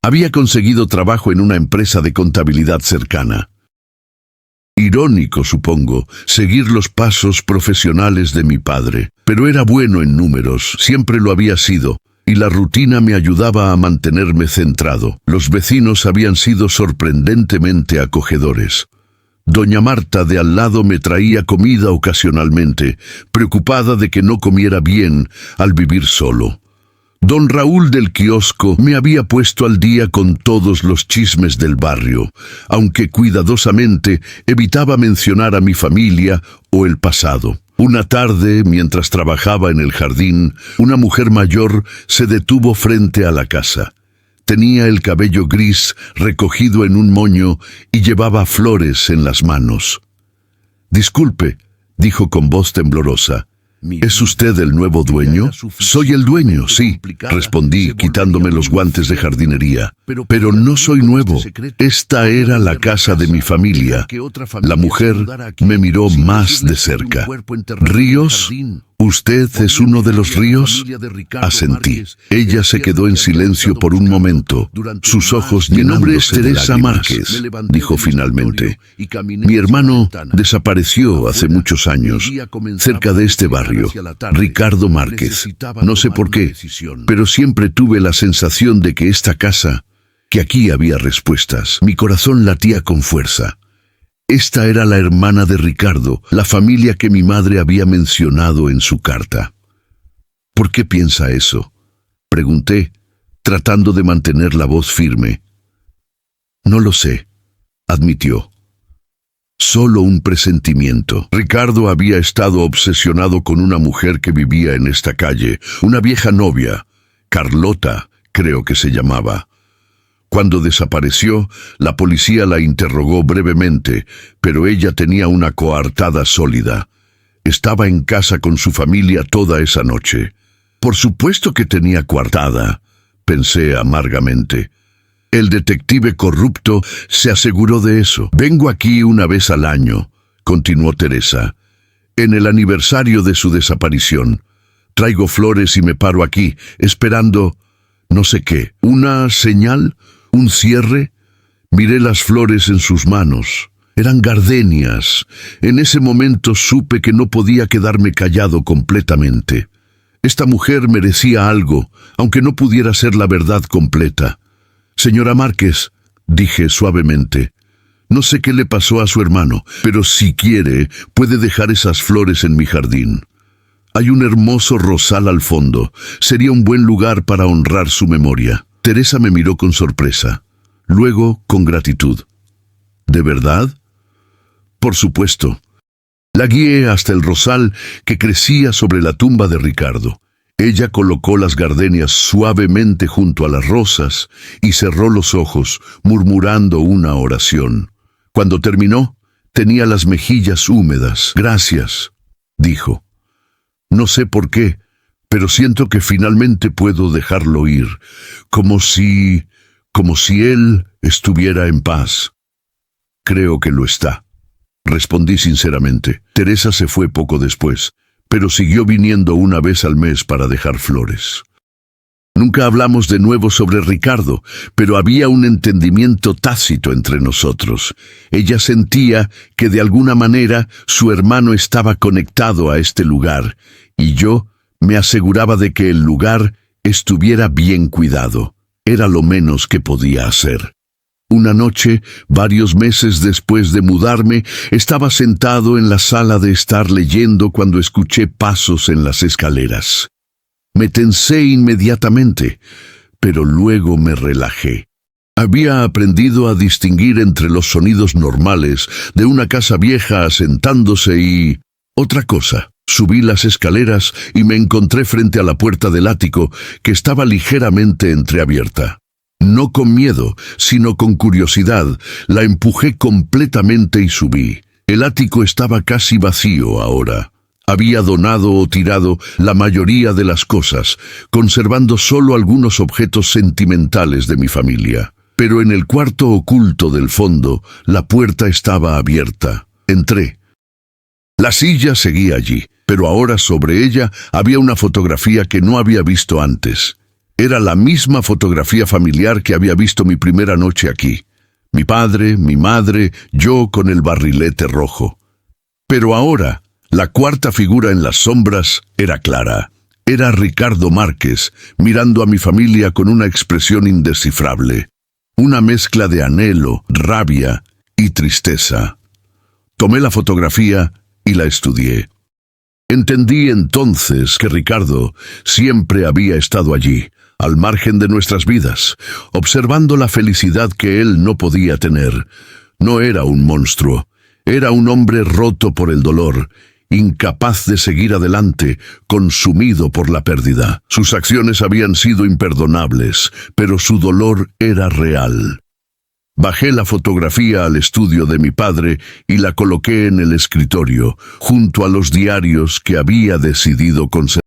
Había conseguido trabajo en una empresa de contabilidad cercana. Irónico, supongo, seguir los pasos profesionales de mi padre, pero era bueno en números, siempre lo había sido, y la rutina me ayudaba a mantenerme centrado. Los vecinos habían sido sorprendentemente acogedores. Doña Marta de al lado me traía comida ocasionalmente, preocupada de que no comiera bien al vivir solo. Don Raúl del kiosco me había puesto al día con todos los chismes del barrio, aunque cuidadosamente evitaba mencionar a mi familia o el pasado. Una tarde, mientras trabajaba en el jardín, una mujer mayor se detuvo frente a la casa. Tenía el cabello gris recogido en un moño y llevaba flores en las manos. «Disculpe», dijo con voz temblorosa. «¿Es usted el nuevo dueño?» «Soy el dueño, sí», respondí, quitándome los guantes de jardinería. «Pero no soy nuevo. Esta era la casa de mi familia». La mujer me miró más de cerca. «¿Ríos? ¿Usted es uno de los Ríos?» Asentí. Ella se quedó en silencio por un momento, sus ojos llenándose de lágrimas. «Mi nombre es Teresa Márquez», dijo finalmente. «Mi hermano desapareció hace muchos años, cerca de este barrio, Ricardo Márquez. No sé por qué, pero siempre tuve la sensación de que esta casa, que aquí había respuestas». Mi corazón latía con fuerza. Esta era la hermana de Ricardo, la familia que mi madre había mencionado en su carta. «¿Por qué piensa eso?», pregunté, tratando de mantener la voz firme. «No lo sé», admitió. «Solo un presentimiento». Ricardo había estado obsesionado con una mujer que vivía en esta calle, una vieja novia, Carlota, creo que se llamaba. Cuando desapareció, la policía la interrogó brevemente, pero ella tenía una coartada sólida. Estaba en casa con su familia toda esa noche. Por supuesto que tenía coartada, pensé amargamente. El detective corrupto se aseguró de eso. «Vengo aquí una vez al año», continuó Teresa, «en el aniversario de su desaparición. Traigo flores y me paro aquí, esperando, no sé qué, una señal, un cierre». Miré las flores en sus manos. Eran gardenias. En ese momento supe que no podía quedarme callado completamente. Esta mujer merecía algo, aunque no pudiera ser la verdad completa. Señora Márquez, dije suavemente, no sé qué le pasó a su hermano, pero si quiere, puede dejar esas flores en mi jardín. Hay un hermoso rosal al fondo. Sería un buen lugar para honrar su memoria. Teresa me miró con sorpresa. Luego, con gratitud. ¿De verdad? Por supuesto. La guié hasta el rosal que crecía sobre la tumba de Ricardo. Ella colocó las gardenias suavemente junto a las rosas y cerró los ojos, murmurando una oración. Cuando terminó, tenía las mejillas húmedas. Gracias, dijo. No sé por qué, pero siento que finalmente puedo dejarlo ir, como si él estuviera en paz. Creo que lo está. Respondí sinceramente. Teresa se fue poco después, pero siguió viniendo una vez al mes para dejar flores. Nunca hablamos de nuevo sobre Ricardo, pero había un entendimiento tácito entre nosotros. Ella sentía que de alguna manera su hermano estaba conectado a este lugar, y yo me aseguraba de que el lugar estuviera bien cuidado. Era lo menos que podía hacer. Una noche, varios meses después de mudarme, estaba sentado en la sala de estar leyendo cuando escuché pasos en las escaleras. Me tensé inmediatamente, pero luego me relajé. Había aprendido a distinguir entre los sonidos normales de una casa vieja asentándose y otra cosa. Subí las escaleras y me encontré frente a la puerta del ático, que estaba ligeramente entreabierta. No con miedo, sino con curiosidad, la empujé completamente y subí. El ático estaba casi vacío ahora. Había donado o tirado la mayoría de las cosas, conservando solo algunos objetos sentimentales de mi familia. Pero en el cuarto oculto del fondo, la puerta estaba abierta. Entré. La silla seguía allí, pero ahora sobre ella había una fotografía que no había visto antes. Era la misma fotografía familiar que había visto mi primera noche aquí. Mi padre, mi madre, yo con el barrilete rojo. Pero ahora, la cuarta figura en las sombras era clara. Era Ricardo Márquez, mirando a mi familia con una expresión indescifrable. Una mezcla de anhelo, rabia y tristeza. Tomé la fotografía y la estudié. Entendí entonces que Ricardo siempre había estado allí, al margen de nuestras vidas, observando la felicidad que él no podía tener. No era un monstruo, era un hombre roto por el dolor, incapaz de seguir adelante, consumido por la pérdida. Sus acciones habían sido imperdonables, pero su dolor era real. Bajé la fotografía al estudio de mi padre y la coloqué en el escritorio, junto a los diarios que había decidido conservar.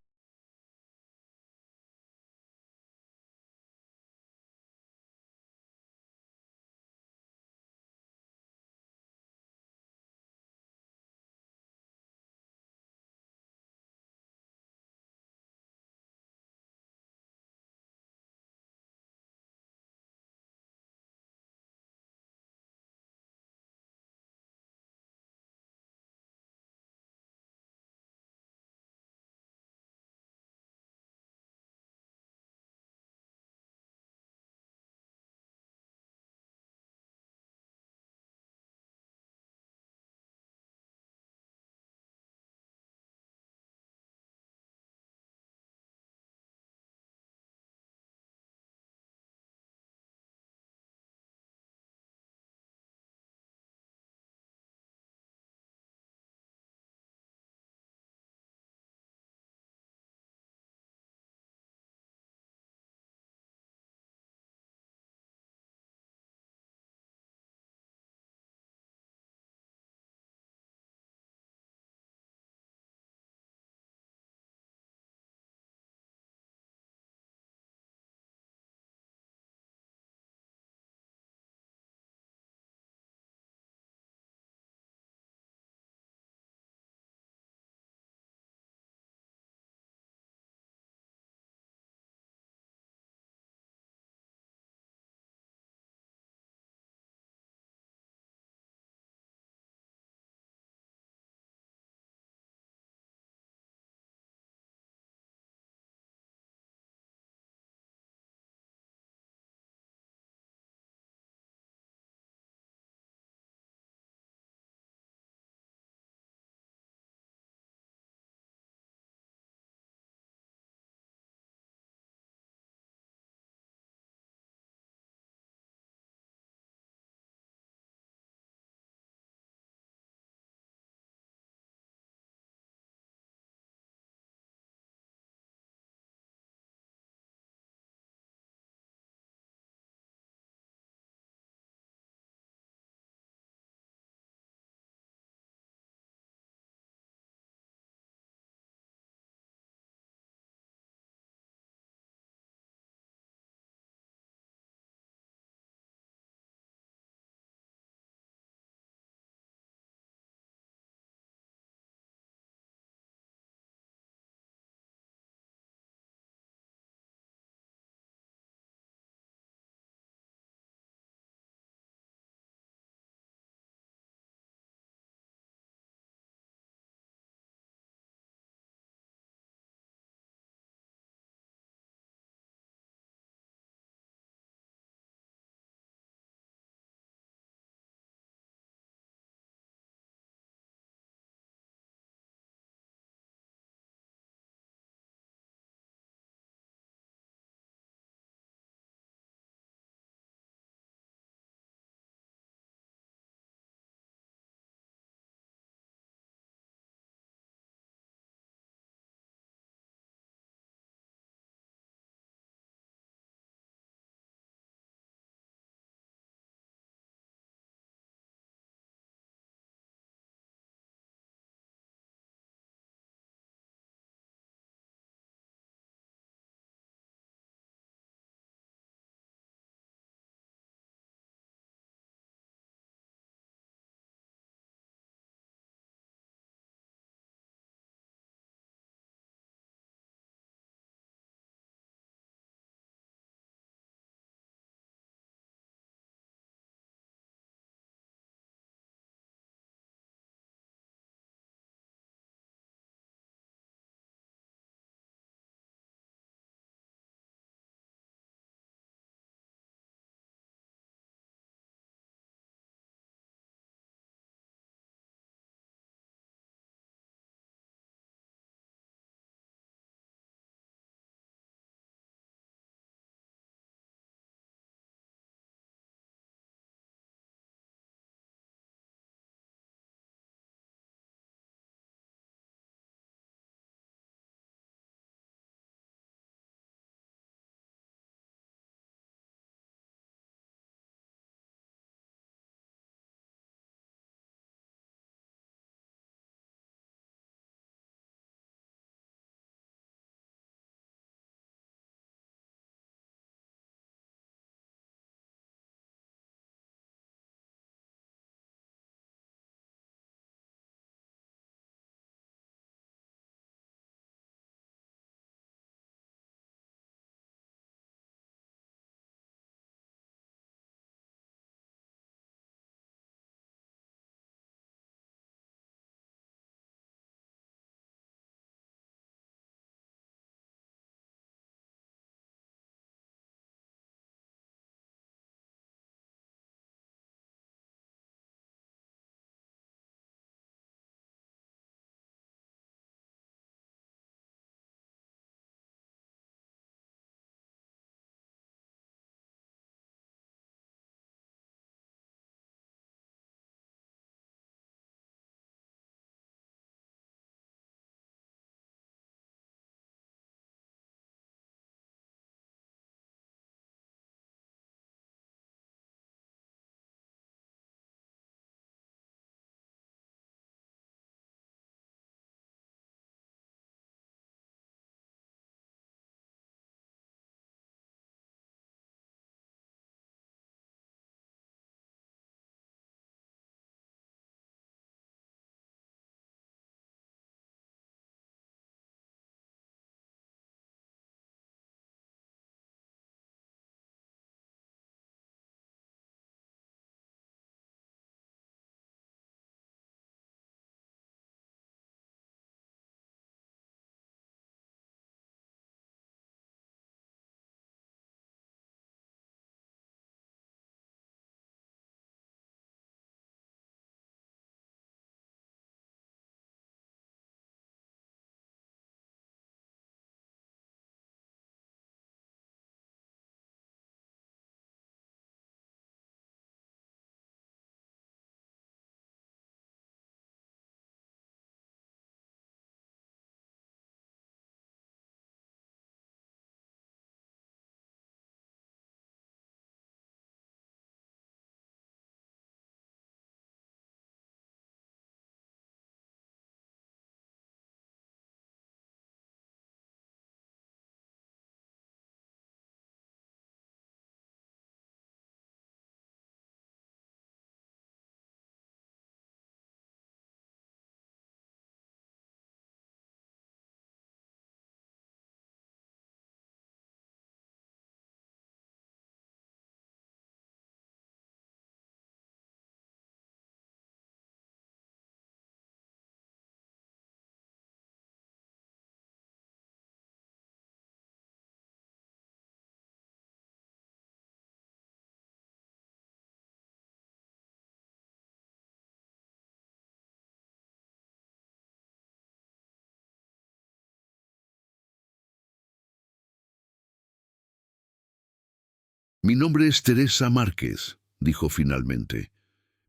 Mi nombre es Teresa Márquez, dijo finalmente.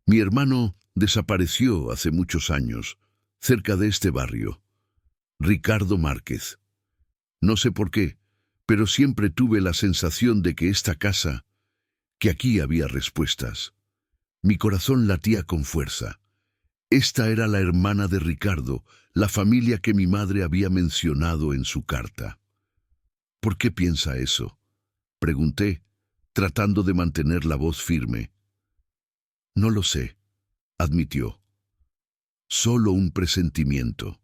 Mi hermano desapareció hace muchos años, cerca de este barrio. Ricardo Márquez. No sé por qué, pero siempre tuve la sensación de que esta casa, que aquí había respuestas. Mi corazón latía con fuerza. Esta era la hermana de Ricardo, la familia que mi madre había mencionado en su carta. ¿Por qué piensa eso?, pregunté, tratando de mantener la voz firme. No lo sé, admitió. Solo un presentimiento.